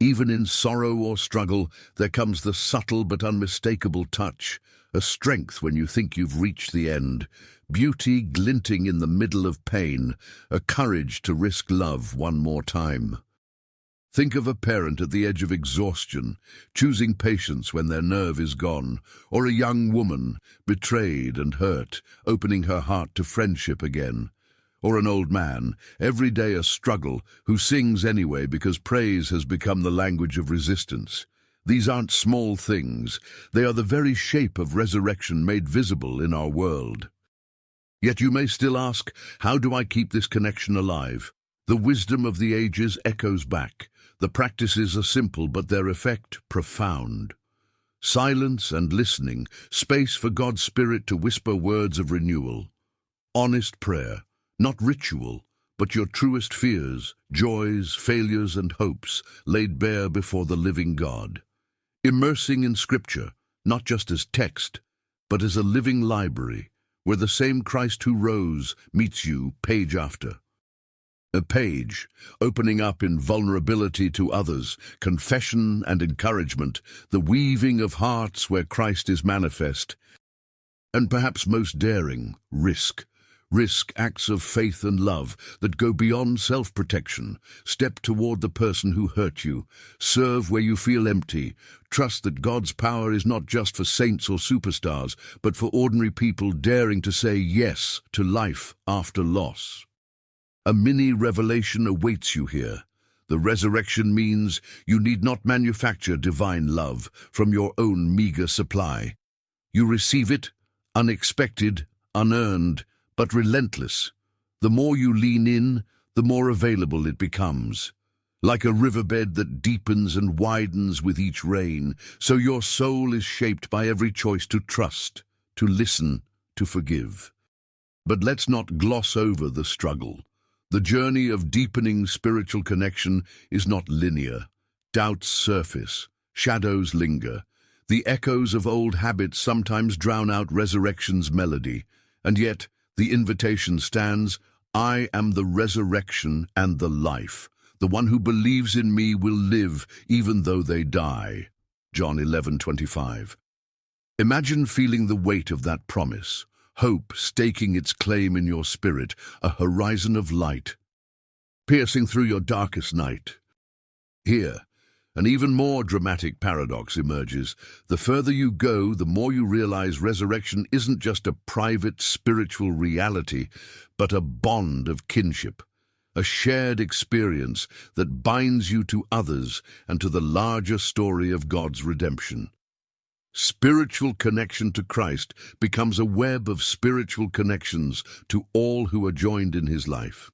Even in sorrow or struggle, there comes the subtle but unmistakable touch, a strength when you think you've reached the end, beauty glinting in the middle of pain, a courage to risk love one more time. Think of a parent at the edge of exhaustion, choosing patience when their nerve is gone, or a young woman, betrayed and hurt, opening her heart to friendship again. Or an old man, every day a struggle, who sings anyway because praise has become the language of resistance. These aren't small things. They are the very shape of resurrection made visible in our world. Yet you may still ask, how do I keep this connection alive? The wisdom of the ages echoes back. The practices are simple, but their effect profound. Silence and listening, space for God's Spirit to whisper words of renewal. Honest prayer, not ritual, but your truest fears, joys, failures, and hopes laid bare before the living God. Immersing in Scripture, not just as text, but as a living library, where the same Christ who rose meets you page after A page, opening up in vulnerability to others, confession and encouragement, the weaving of hearts where Christ is manifest, and perhaps most daring, risk. Risk acts of faith and love that go beyond self-protection. Step toward the person who hurt you. Serve where you feel empty. Trust that God's power is not just for saints or superstars, but for ordinary people daring to say yes to life after loss. A mini revelation awaits you here. The resurrection means you need not manufacture divine love from your own meager supply. You receive it, unexpected, unearned, but relentless. The more you lean in, the more available it becomes. Like a riverbed that deepens and widens with each rain, so your soul is shaped by every choice to trust, to listen, to forgive. But let's not gloss over the struggle. The journey of deepening spiritual connection is not linear. Doubts surface, shadows linger. The echoes of old habits sometimes drown out resurrection's melody, and yet the invitation stands, I am the resurrection and the life. The one who believes in me will live even though they die. John 11:25. Imagine feeling the weight of that promise, hope staking its claim in your spirit, a horizon of light, piercing through your darkest night. Here, an even more dramatic paradox emerges. The further you go, the more you realize resurrection isn't just a private spiritual reality, but a bond of kinship, a shared experience that binds you to others and to the larger story of God's redemption. Spiritual connection to Christ becomes a web of spiritual connections to all who are joined in his life.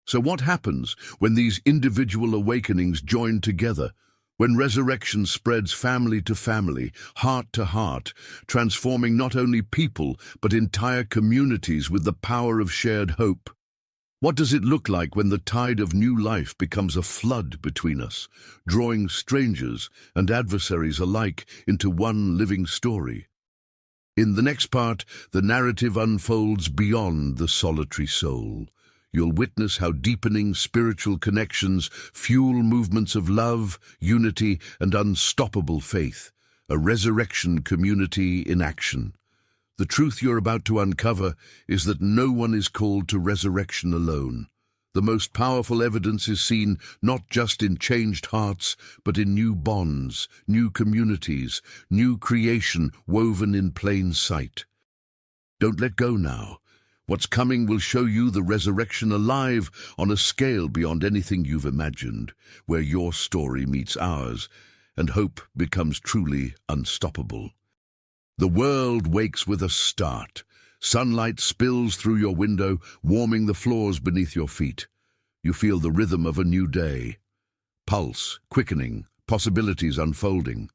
So what happens when these individual awakenings join together? When resurrection spreads family to family, heart to heart, transforming not only people but entire communities with the power of shared hope? What does it look like when the tide of new life becomes a flood between us, drawing strangers and adversaries alike into one living story? In the next part, the narrative unfolds beyond the solitary soul. You'll witness how deepening spiritual connections fuel movements of love, unity, and unstoppable faith, a resurrection community in action. The truth you're about to uncover is that no one is called to resurrection alone. The most powerful evidence is seen not just in changed hearts, but in new bonds, new communities, new creation woven in plain sight. Don't let go now. What's coming will show you the resurrection alive on a scale beyond anything you've imagined, where your story meets ours, and hope becomes truly unstoppable. The world wakes with a start. Sunlight spills through your window, warming the floors beneath your feet. You feel the rhythm of a new day. Pulse quickening, possibilities unfolding.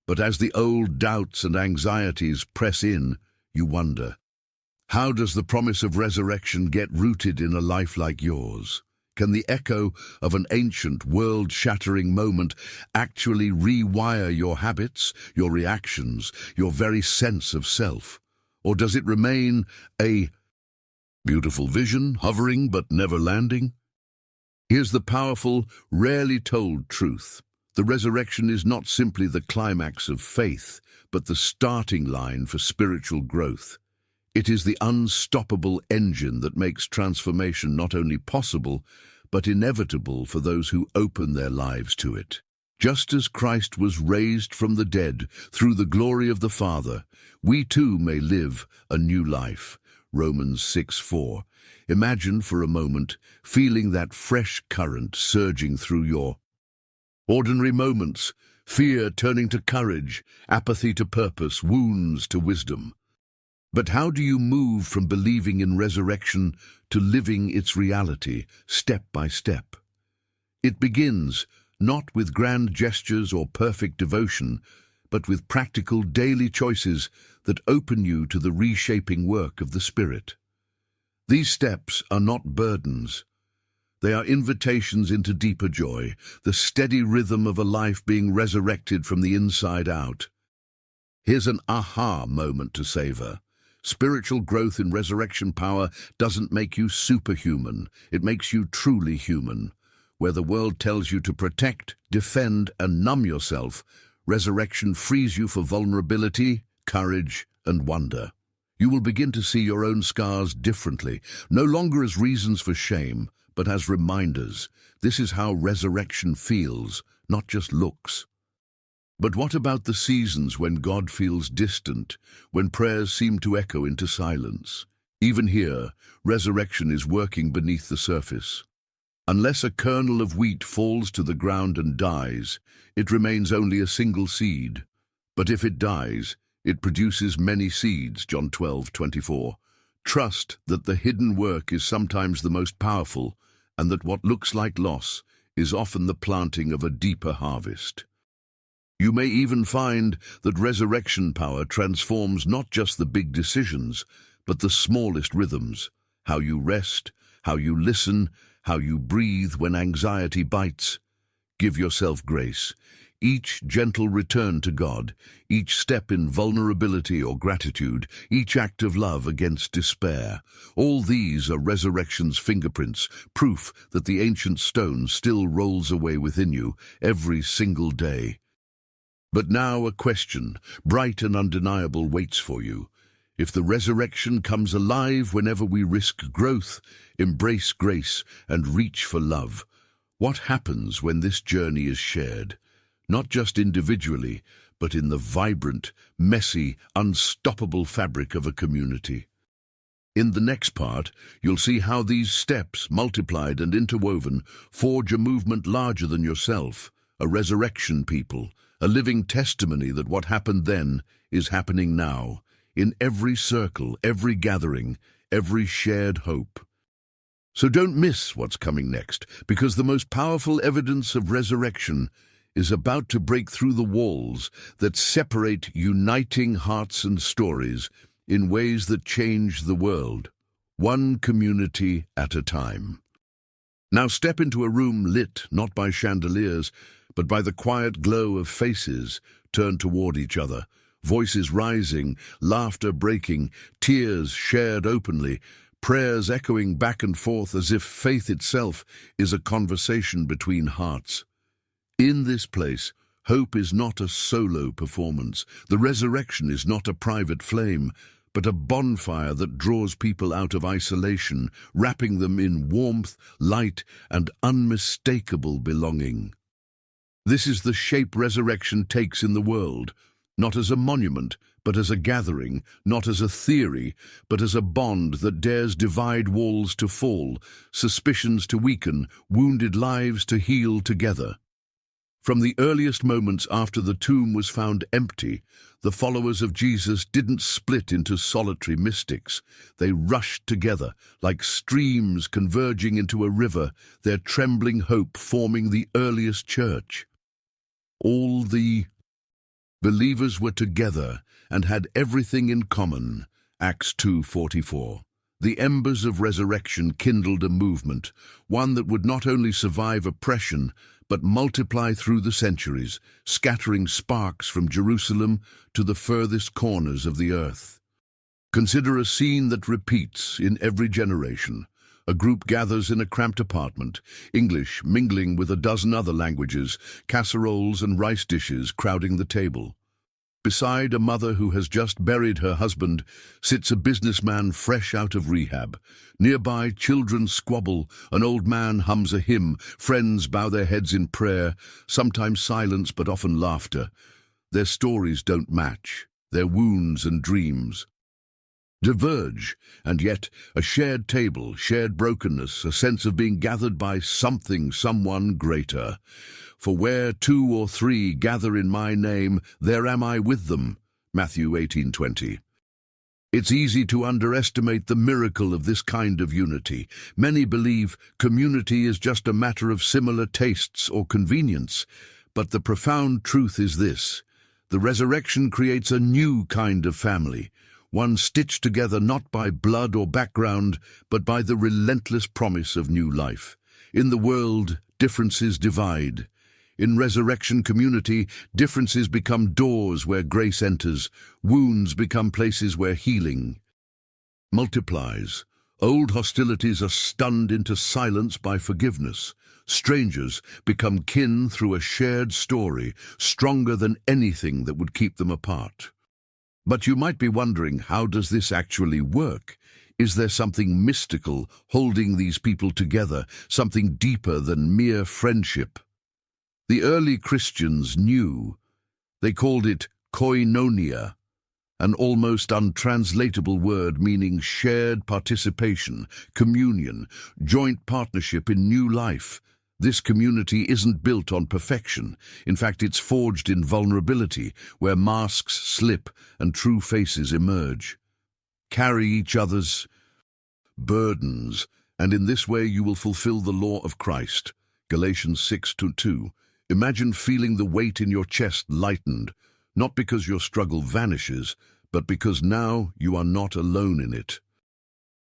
But as the old doubts and anxieties press in, you wonder, how does the promise of resurrection get rooted in a life like yours? Can the echo of an ancient, world-shattering moment actually rewire your habits, your reactions, your very sense of self? Or does it remain a beautiful vision, hovering but never landing? Here's the powerful, rarely told truth. The resurrection is not simply the climax of faith, but the starting line for spiritual growth. It is the unstoppable engine that makes transformation not only possible, but inevitable for those who open their lives to it. Just as Christ was raised from the dead through the glory of the Father, we too may live a new life. Romans 6:4. Imagine for a moment feeling that fresh current surging through your ordinary moments, fear turning to courage, apathy to purpose, wounds to wisdom. But how do you move from believing in resurrection to living its reality, step by step? It begins not with grand gestures or perfect devotion, but with practical daily choices that open you to the reshaping work of the Spirit. These steps are not burdens. They are invitations into deeper joy, the steady rhythm of a life being resurrected from the inside out. Here's an aha moment to savor. Spiritual growth in resurrection power doesn't make you superhuman. It makes you truly human. Where the world tells you to protect, defend, and numb yourself, resurrection frees you for vulnerability, courage, and wonder. You will begin to see your own scars differently, no longer as reasons for shame, but as reminders. This is how resurrection feels, not just looks. But what about the seasons when God feels distant, when prayers seem to echo into silence? Even here, resurrection is working beneath the surface. Unless a kernel of wheat falls to the ground and dies, it remains only a single seed. But if it dies, it produces many seeds, John 12:24. Trust that the hidden work is sometimes the most powerful, and that what looks like loss is often the planting of a deeper harvest. You may even find that resurrection power transforms not just the big decisions, but the smallest rhythms: how you rest, how you listen, how you breathe when anxiety bites. Give yourself grace. Each gentle return to God, each step in vulnerability or gratitude, each act of love against despair, all these are resurrection's fingerprints, proof that the ancient stone still rolls away within you every single day. But now a question, bright and undeniable, waits for you. If the resurrection comes alive whenever we risk growth, embrace grace, and reach for love, what happens when this journey is shared? Not just individually, but in the vibrant, messy, unstoppable fabric of a community. In the next part, you'll see how these steps, multiplied and interwoven, forge a movement larger than yourself, a resurrection people, a living testimony that what happened then is happening now, in every circle, every gathering, every shared hope. So don't miss what's coming next, because the most powerful evidence of resurrection is about to break through the walls that separate uniting hearts and stories in ways that change the world, one community at a time. Now step into a room lit not by chandeliers, but by the quiet glow of faces turned toward each other, voices rising, laughter breaking, tears shared openly, prayers echoing back and forth as if faith itself is a conversation between hearts. In this place, hope is not a solo performance. The resurrection is not a private flame, but a bonfire that draws people out of isolation, wrapping them in warmth, light, and unmistakable belonging. This is the shape resurrection takes in the world, not as a monument, but as a gathering, not as a theory, but as a bond that dares divide walls to fall, suspicions to weaken, wounded lives to heal together. From the earliest moments after the tomb was found empty, the followers of Jesus didn't split into solitary mystics. They rushed together, like streams converging into a river, their trembling hope forming the earliest church. All the believers were together and had everything in common. Acts 2:44. The embers of resurrection kindled a movement, one that would not only survive oppression, but multiply through the centuries, scattering sparks from Jerusalem to the furthest corners of the earth. Consider a scene that repeats in every generation. A group gathers in a cramped apartment, English mingling with a dozen other languages, casseroles and rice dishes crowding the table. Beside a mother who has just buried her husband sits a businessman fresh out of rehab. Nearby, children squabble, an old man hums a hymn, friends bow their heads in prayer, sometimes silence but often laughter. Their stories don't match, their wounds and dreams diverge, and yet a shared table, shared brokenness, a sense of being gathered by something, someone greater. For where 2 or 3 gather in my name, there am I with them. Matthew 18:20. It's easy to underestimate the miracle of this kind of unity. Many believe community is just a matter of similar tastes or convenience, but the profound truth is this: the resurrection creates a new kind of family, one stitched together not by blood or background, but by the relentless promise of new life. In the world, differences divide. In resurrection community, differences become doors where grace enters, wounds become places where healing multiplies. Old hostilities are stunned into silence by forgiveness. Strangers become kin through a shared story, stronger than anything that would keep them apart. But you might be wondering, how does this actually work? Is there something mystical holding these people together, something deeper than mere friendship? The early Christians knew. They called it koinonia, an almost untranslatable word meaning shared participation, communion, joint partnership in new life. This community isn't built on perfection. In fact, it's forged in vulnerability, where masks slip and true faces emerge. Carry each other's burdens, and in this way you will fulfill the law of Christ. Galatians 6:2. Imagine feeling the weight in your chest lightened, not because your struggle vanishes, but because now you are not alone in it.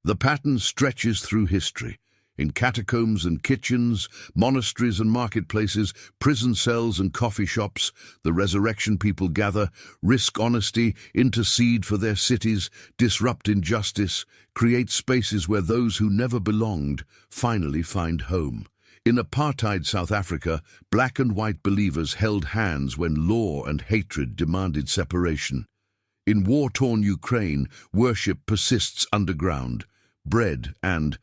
The pattern stretches through history. In catacombs and kitchens, monasteries and marketplaces, prison cells and coffee shops, the resurrection people gather, risk honesty, intercede for their cities, disrupt injustice, create spaces where those who never belonged finally find home. In apartheid South Africa, black and white believers held hands when law and hatred demanded separation. In war-torn Ukraine, worship persists underground. Bread and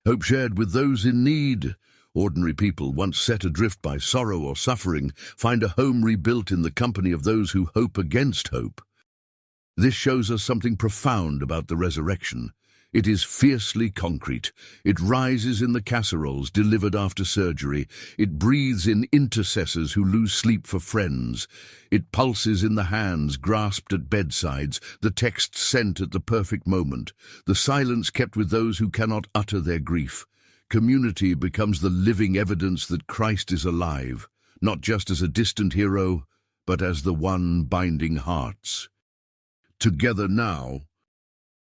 hope shared with those in need. Ordinary people, once set adrift by sorrow or suffering, find a home rebuilt in the company of those who hope against hope. This shows us something profound about the resurrection. It is fiercely concrete. It rises in the casseroles delivered after surgery. It breathes in intercessors who lose sleep for friends. It pulses in the hands grasped at bedsides, the text sent at the perfect moment, the silence kept with those who cannot utter their grief. Community becomes the living evidence that Christ is alive, not just as a distant hero, but as the one binding hearts. Together now.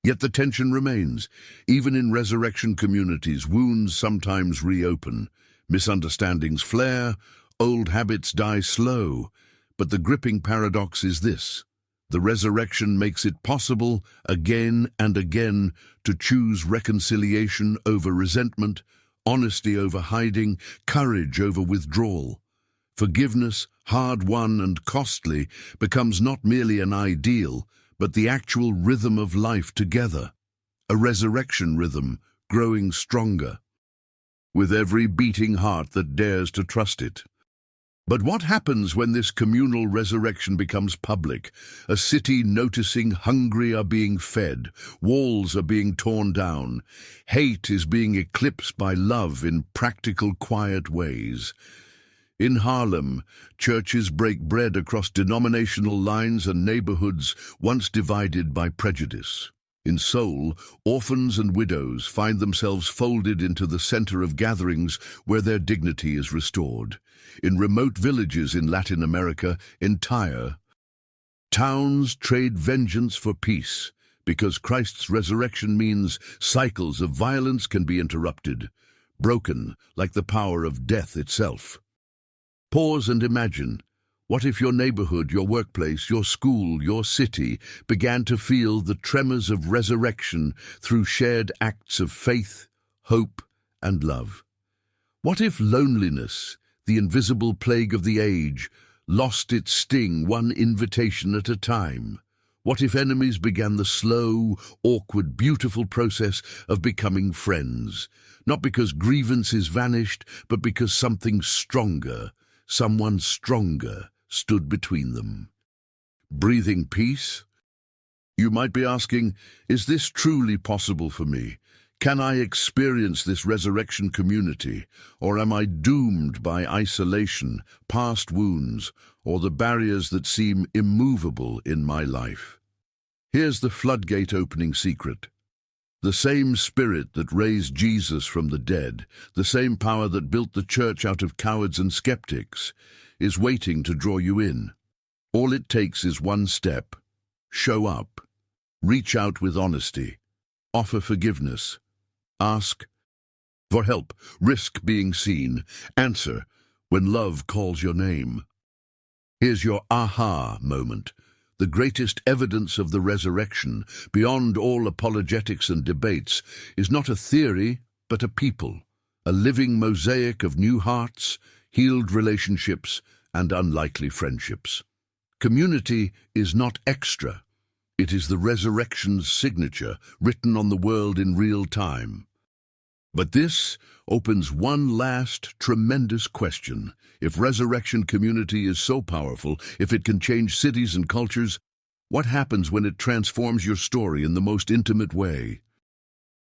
Yet the tension remains. Even in resurrection communities, wounds sometimes reopen. Misunderstandings flare, old habits die slow. But the gripping paradox is this: the resurrection makes it possible, again and again, to choose reconciliation over resentment, honesty over hiding, courage over withdrawal. Forgiveness, hard-won and costly, becomes not merely an ideal, but the actual rhythm of life together, a resurrection rhythm growing stronger, with every beating heart that dares to trust it. But what happens when this communal resurrection becomes public? A city noticing hungry are being fed, walls are being torn down, hate is being eclipsed by love in practical, quiet ways. In Harlem, churches break bread across denominational lines and neighborhoods once divided by prejudice. In Seoul, orphans and widows find themselves folded into the center of gatherings where their dignity is restored. In remote villages in Latin America, entire towns trade vengeance for peace, because Christ's resurrection means cycles of violence can be interrupted, broken like the power of death itself. Pause and imagine. What if your neighborhood, your workplace, your school, your city began to feel the tremors of resurrection through shared acts of faith, hope, and love? What if loneliness, the invisible plague of the age, lost its sting one invitation at a time? What if enemies began the slow, awkward, beautiful process of becoming friends? Not because grievances vanished, but because something stronger, someone stronger, stood between them. Breathing peace? You might be asking, is this truly possible for me? Can I experience this resurrection community, or am I doomed by isolation, past wounds, or the barriers that seem immovable in my life? Here's the floodgate opening secret. The same Spirit that raised Jesus from the dead, the same power that built the church out of cowards and skeptics, is waiting to draw you in. All it takes is one step. Show up. Reach out with honesty. Offer forgiveness. Ask for help. Risk being seen. Answer when love calls your name. Here's your aha moment. The greatest evidence of the resurrection, beyond all apologetics and debates, is not a theory, but a people, a living mosaic of new hearts, healed relationships, and unlikely friendships. Community is not extra. It is the resurrection's signature, written on the world in real time. But this opens one last, tremendous question. If resurrection community is so powerful, if it can change cities and cultures, what happens when it transforms your story in the most intimate way?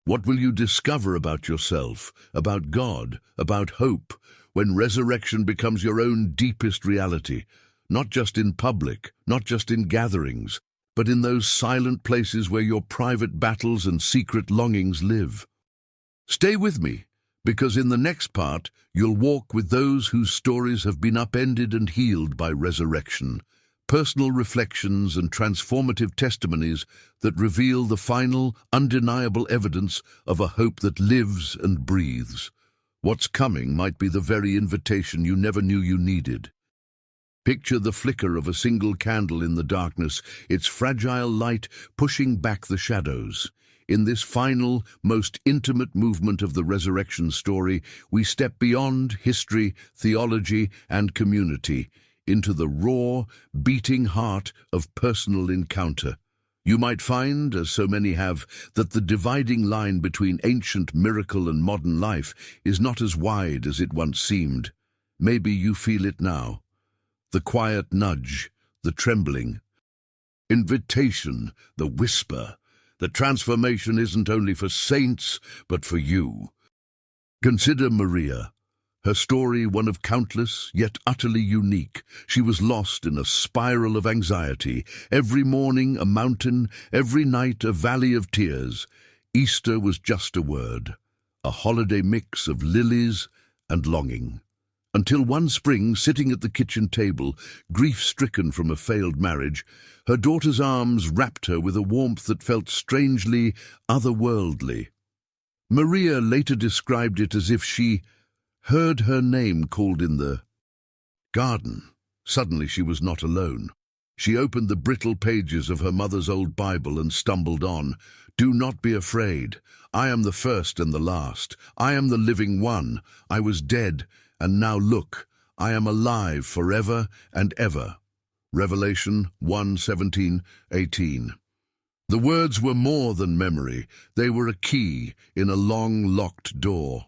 What will you discover about yourself, about God, about hope, when resurrection becomes your own deepest reality, not just in public, not just in gatherings, but in those silent places where your private battles and secret longings live? Stay with me, because in the next part, you'll walk with those whose stories have been upended and healed by resurrection, personal reflections and transformative testimonies that reveal the final, undeniable evidence of a hope that lives and breathes. What's coming might be the very invitation you never knew you needed. Picture the flicker of a single candle in the darkness, its fragile light pushing back the shadows. In this final, most intimate movement of the resurrection story, we step beyond history, theology, and community into the raw, beating heart of personal encounter. You might find, as so many have, that the dividing line between ancient miracle and modern life is not as wide as it once seemed. Maybe you feel it now. The quiet nudge, the trembling invitation, the whisper. The transformation isn't only for saints, but for you. Consider Maria. Her story, one of countless, yet utterly unique. She was lost in a spiral of anxiety. Every morning a mountain, every night a valley of tears. Easter was just a word, a holiday mix of lilies and longing. Until one spring, sitting at the kitchen table, grief-stricken from a failed marriage, her daughter's arms wrapped her with a warmth that felt strangely otherworldly. Maria later described it as if she heard her name called in the garden. Suddenly she was not alone. She opened the brittle pages of her mother's old Bible and stumbled on. "Do not be afraid. I am the first and the last. I am the living one. I was dead, and now look, I am alive forever and ever." Revelation 1:17-18. The words were more than memory. They were a key in a long, locked door.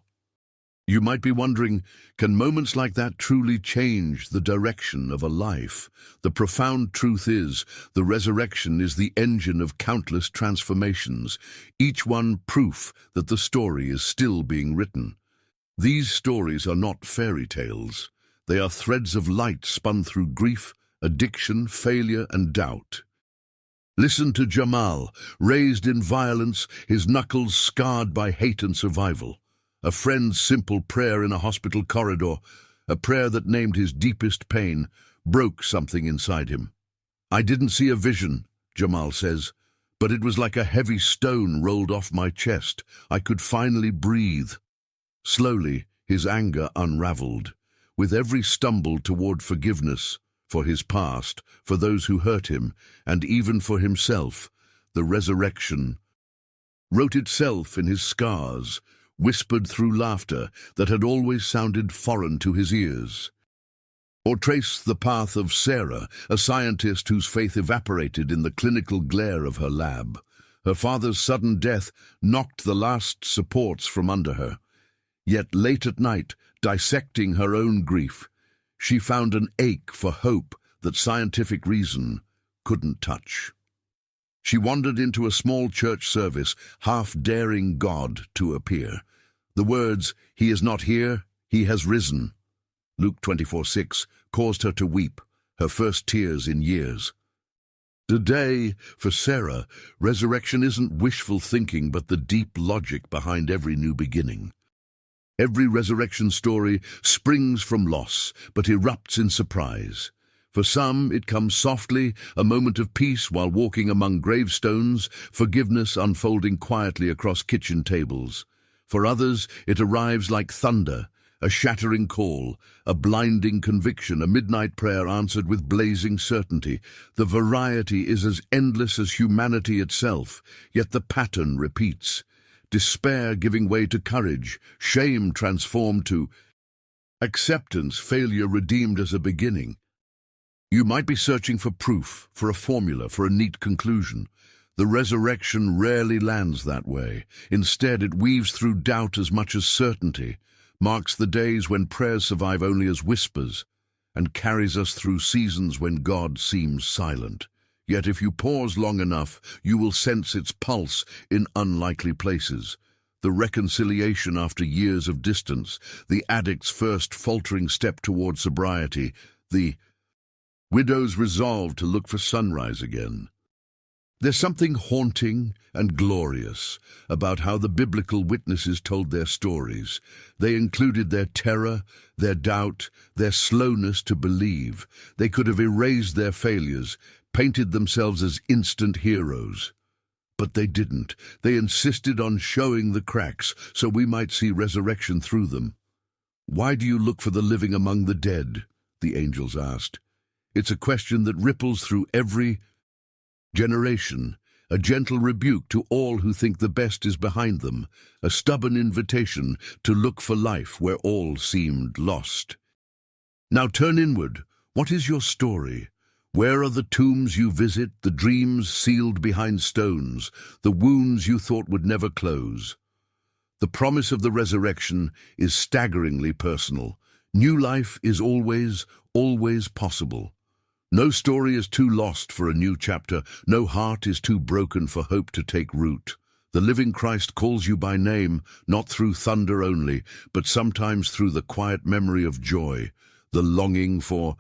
You might be wondering, can moments like that truly change the direction of a life? The profound truth is, the resurrection is the engine of countless transformations, each one proof that the story is still being written. These stories are not fairy tales. They are threads of light spun through grief, addiction, failure, and doubt. Listen to Jamal, raised in violence, his knuckles scarred by hate and survival. A friend's simple prayer in a hospital corridor, a prayer that named his deepest pain, broke something inside him. "I didn't see a vision," Jamal says, "but it was like a heavy stone rolled off my chest. I could finally breathe." Slowly, his anger unraveled. With every stumble toward forgiveness, for his past, for those who hurt him, and even for himself, the resurrection wrote itself in his scars, whispered through laughter that had always sounded foreign to his ears. Or trace the path of Sarah, a scientist whose faith evaporated in the clinical glare of her lab. Her father's sudden death knocked the last supports from under her. Yet late at night, dissecting her own grief, she found an ache for hope that scientific reason couldn't touch. She wandered into a small church service, half daring God to appear. The words, "He is not here, he has risen," Luke 24:6, caused her to weep, her first tears in years. Today, for Sarah, resurrection isn't wishful thinking but the deep logic behind every new beginning. Every resurrection story springs from loss, but erupts in surprise. For some, it comes softly, a moment of peace while walking among gravestones, forgiveness unfolding quietly across kitchen tables. For others, it arrives like thunder, A shattering call, a blinding conviction, a midnight prayer answered with blazing certainty. The variety is as endless as humanity itself, yet the pattern repeats. Despair giving way to courage, shame transformed to acceptance, failure redeemed as a beginning. You might be searching for proof, for a formula, for a neat conclusion. The resurrection rarely lands that way. Instead, it weaves through doubt as much as certainty, marks the days when prayers survive only as whispers, and carries us through seasons when God seems silent. Yet if you pause long enough, you will sense its pulse in unlikely places. The reconciliation after years of distance, the addict's first faltering step toward sobriety, the widow's resolve to look for sunrise again. There's something haunting and glorious about how the biblical witnesses told their stories. They included their terror, their doubt, their slowness to believe. They could have erased their failures, painted themselves as instant heroes. But they didn't. They insisted on showing the cracks so we might see resurrection through them. "Why do you look for the living among the dead?" the angels asked. It's a question that ripples through every generation, a gentle rebuke to all who think the best is behind them, a stubborn invitation to look for life where all seemed lost. Now turn inward. What is your story? Where are the tombs you visit, the dreams sealed behind stones, the wounds you thought would never close? The promise of the resurrection is staggeringly personal. New life is always, always possible. No story is too lost for a new chapter. No heart is too broken for hope to take root. The living Christ calls you by name, not through thunder only, but sometimes through the quiet memory of joy, the longing for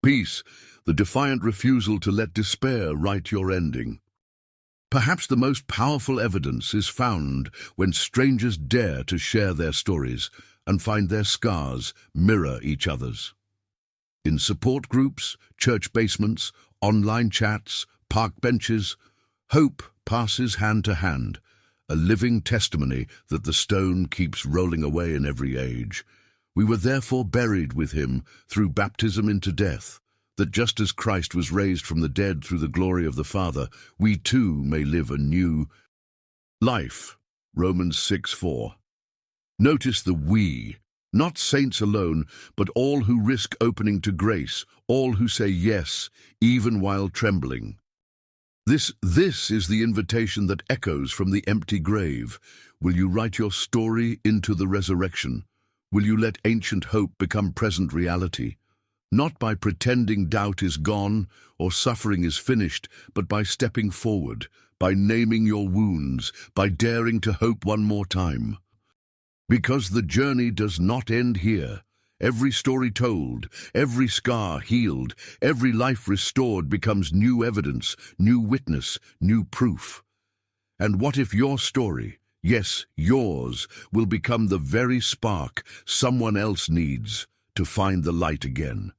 peace, the defiant refusal to let despair write your ending. Perhaps the most powerful evidence is found when strangers dare to share their stories and find their scars mirror each other's. In support groups, church basements, online chats, park benches, hope passes hand to hand, a living testimony that the stone keeps rolling away in every age. We were therefore buried with him through baptism into death, that just as Christ was raised from the dead through the glory of the Father, we too may live a new life. Romans 6:4. Notice the we. Not saints alone, but all who risk opening to grace, all who say yes, even while trembling. This is the invitation that echoes from the empty grave. Will you write your story into the resurrection? Will you let ancient hope become present reality? Not by pretending doubt is gone or suffering is finished, but by stepping forward, by naming your wounds, by daring to hope one more time. Because the journey does not end here. Every story told, every scar healed, every life restored becomes new evidence, new witness, new proof. And what if your story, yes, yours, will become the very spark someone else needs to find the light again?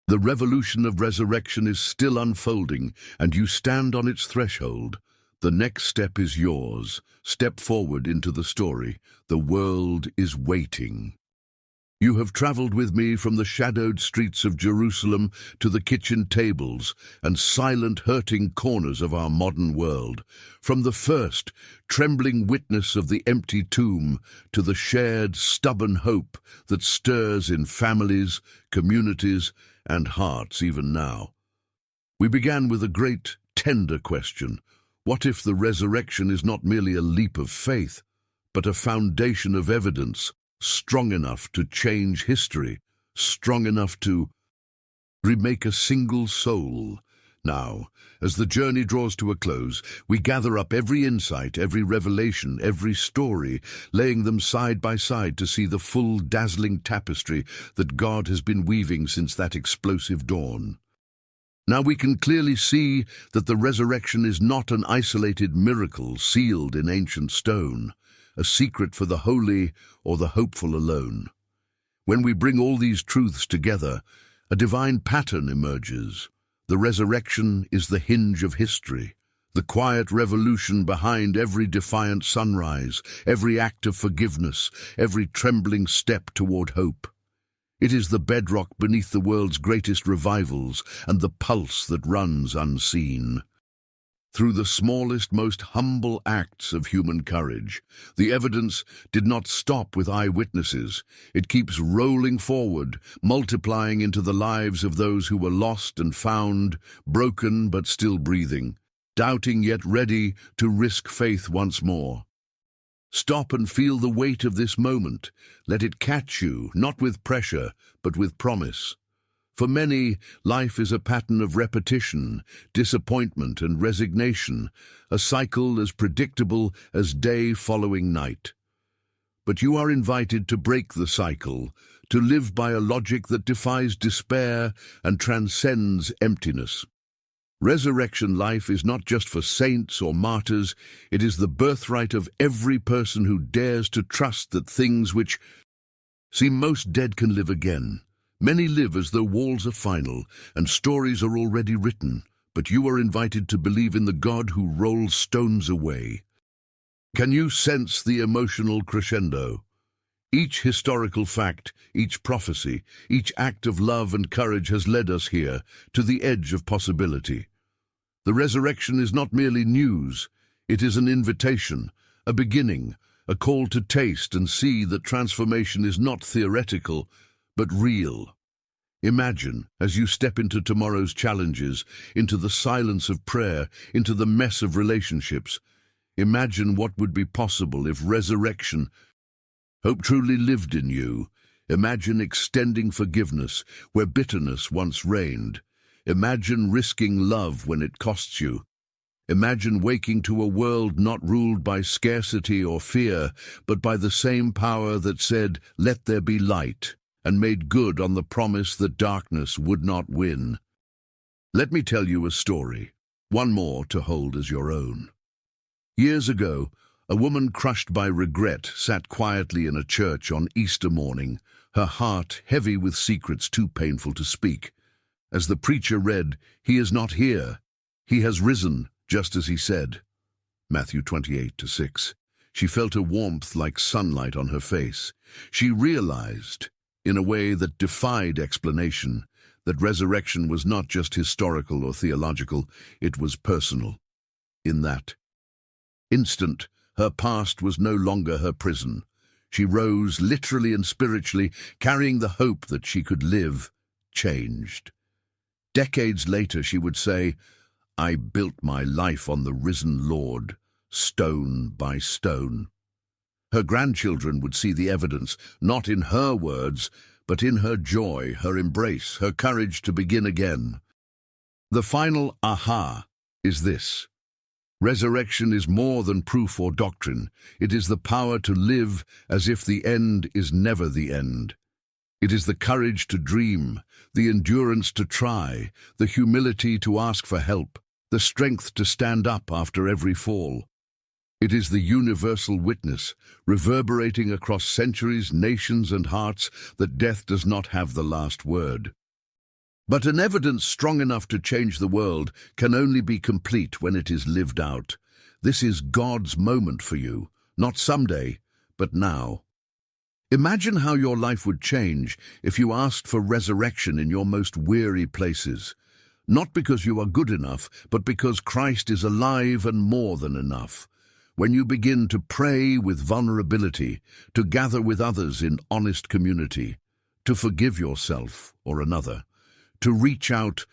The revolution of resurrection is still unfolding, and you stand on its threshold. The next step is yours. Step forward into the story. The world is waiting. You have traveled with me from the shadowed streets of Jerusalem to the kitchen tables and silent, hurting corners of our modern world. From the first, trembling witness of the empty tomb to the shared, stubborn hope that stirs in families, communities, and hearts even now. We began with a great, tender question. What if the resurrection is not merely a leap of faith, but a foundation of evidence strong enough to change history, strong enough to remake a single soul? Now, as the journey draws to a close, we gather up every insight, every revelation, every story, laying them side by side to see the full, dazzling tapestry that God has been weaving since that explosive dawn. Now we can clearly see that the resurrection is not an isolated miracle sealed in ancient stone, a secret for the holy or the hopeful alone. When we bring all these truths together, a divine pattern emerges. The resurrection is the hinge of history, the quiet revolution behind every defiant sunrise, every act of forgiveness, every trembling step toward hope. It is the bedrock beneath the world's greatest revivals and the pulse that runs unseen. Through the smallest, most humble acts of human courage, the evidence did not stop with eyewitnesses. It keeps rolling forward, multiplying into the lives of those who were lost and found, broken but still breathing, doubting yet ready to risk faith once more. Stop and feel the weight of this moment. Let it catch you, not with pressure, but with promise. For many, life is a pattern of repetition, disappointment and resignation, a cycle as predictable as day following night. But you are invited to break the cycle, to live by a logic that defies despair and transcends emptiness. Resurrection life is not just for saints or martyrs, it is the birthright of every person who dares to trust that things which seem most dead can live again. Many live as though walls are final and stories are already written, but you are invited to believe in the God who rolls stones away. Can you sense the emotional crescendo? Each historical fact, each prophecy, each act of love and courage has led us here, to the edge of possibility. The resurrection is not merely news, it is an invitation, a beginning, a call to taste and see that transformation is not theoretical, but real. Imagine, as you step into tomorrow's challenges, into the silence of prayer, into the mess of relationships, imagine what would be possible if resurrection hope truly lived in you. Imagine extending forgiveness where bitterness once reigned. Imagine risking love when it costs you. Imagine waking to a world not ruled by scarcity or fear, but by the same power that said, "Let there be light," and made good on the promise that darkness would not win. Let me tell you a story, one more to hold as your own. Years ago, a woman crushed by regret sat quietly in a church on Easter morning, her heart heavy with secrets too painful to speak. As the preacher read, "He is not here. He has risen, just as he said." Matthew 28:6. She felt a warmth like sunlight on her face. She realized, in a way that defied explanation, that resurrection was not just historical or theological, it was personal. In that instant, her past was no longer her prison. She rose literally and spiritually, carrying the hope that she could live, changed. Decades later, she would say, "I built my life on the risen Lord, stone by stone." Her grandchildren would see the evidence, not in her words, but in her joy, her embrace, her courage to begin again. The final aha is this. Resurrection is more than proof or doctrine. It is the power to live as if the end is never the end. It is the courage to dream, the endurance to try, the humility to ask for help, the strength to stand up after every fall. It is the universal witness, reverberating across centuries, nations, and hearts, that death does not have the last word. But an evidence strong enough to change the world can only be complete when it is lived out. This is God's moment for you, not someday, but now. Imagine how your life would change if you asked for resurrection in your most weary places. Not because you are good enough, but because Christ is alive and more than enough. When you begin to pray with vulnerability, to gather with others in honest community, to forgive yourself or another, to reach out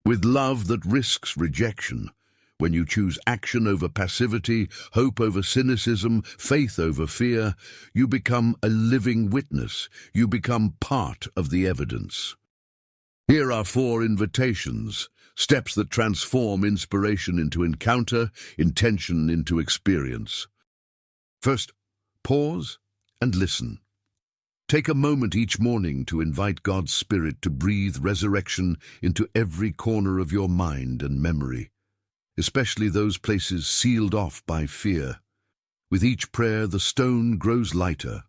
with love that risks rejection, when you choose action over passivity, hope over cynicism, faith over fear, you become a living witness. You become part of the evidence. Here are 4 invitations, steps that transform inspiration into encounter, intention into experience. First, pause and listen. Take a moment each morning to invite God's Spirit to breathe resurrection into every corner of your mind and memory, especially those places sealed off by fear. With each prayer, the stone grows lighter.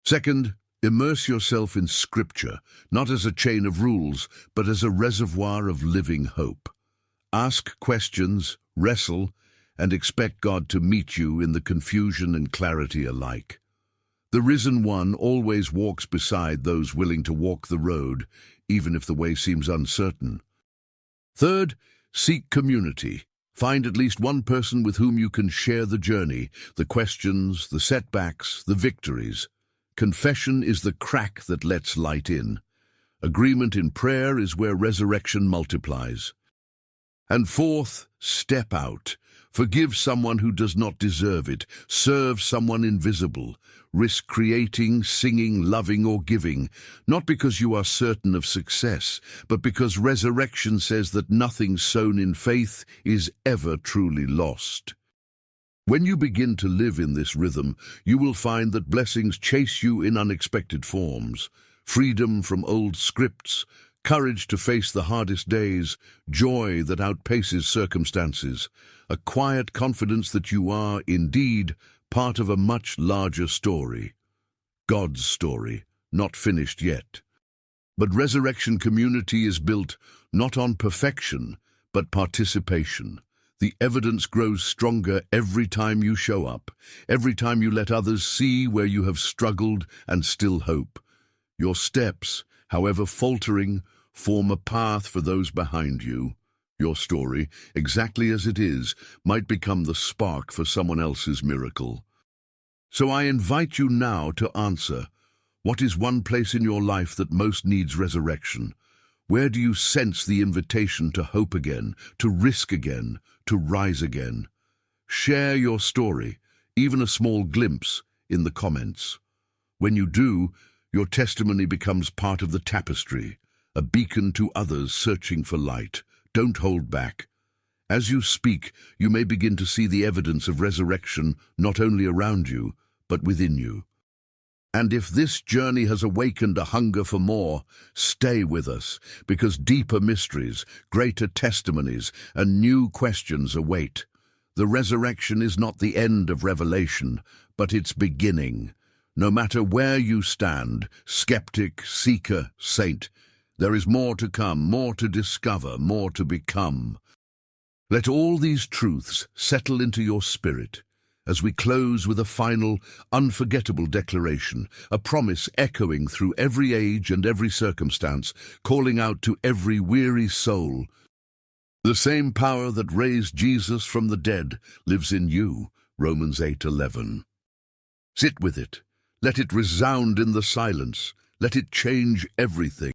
Second, immerse yourself in Scripture, not as a chain of rules, but as a reservoir of living hope. Ask questions, wrestle, and expect God to meet you in the confusion and clarity alike. The risen one always walks beside those willing to walk the road, even if the way seems uncertain. Third, seek community. Find at least one person with whom you can share the journey, the questions, the setbacks, the victories. Confession is the crack that lets light in. Agreement in prayer is where resurrection multiplies. And fourth, step out. Forgive someone who does not deserve it. Serve someone invisible. Risk creating, singing, loving, or giving, not because you are certain of success, but because resurrection says that nothing sown in faith is ever truly lost. When you begin to live in this rhythm, you will find that blessings chase you in unexpected forms. Freedom from old scripts, courage to face the hardest days, joy that outpaces circumstances, a quiet confidence that you are, indeed, part of a much larger story. God's story, not finished yet. But resurrection community is built not on perfection, but participation. The evidence grows stronger every time you show up, every time you let others see where you have struggled and still hope. Your steps, however faltering, form a path for those behind you. Your story, exactly as it is, might become the spark for someone else's miracle. So I invite you now to answer, what is one place in your life that most needs resurrection? Where do you sense the invitation to hope again, to risk again, to rise again? Share your story, even a small glimpse, in the comments. When you do, your testimony becomes part of the tapestry, a beacon to others searching for light. Don't hold back. As you speak, you may begin to see the evidence of resurrection not only around you, but within you. And if this journey has awakened a hunger for more, stay with us, because deeper mysteries, greater testimonies, and new questions await. The resurrection is not the end of revelation, but its beginning. No matter where you stand, skeptic, seeker, saint, there is more to come, more to discover, more to become. Let all these truths settle into your spirit as we close with a final, unforgettable declaration, a promise echoing through every age and every circumstance, calling out to every weary soul. The same power that raised Jesus from the dead lives in you, Romans 8:11. Sit with it. Let it resound in the silence. Let it change everything.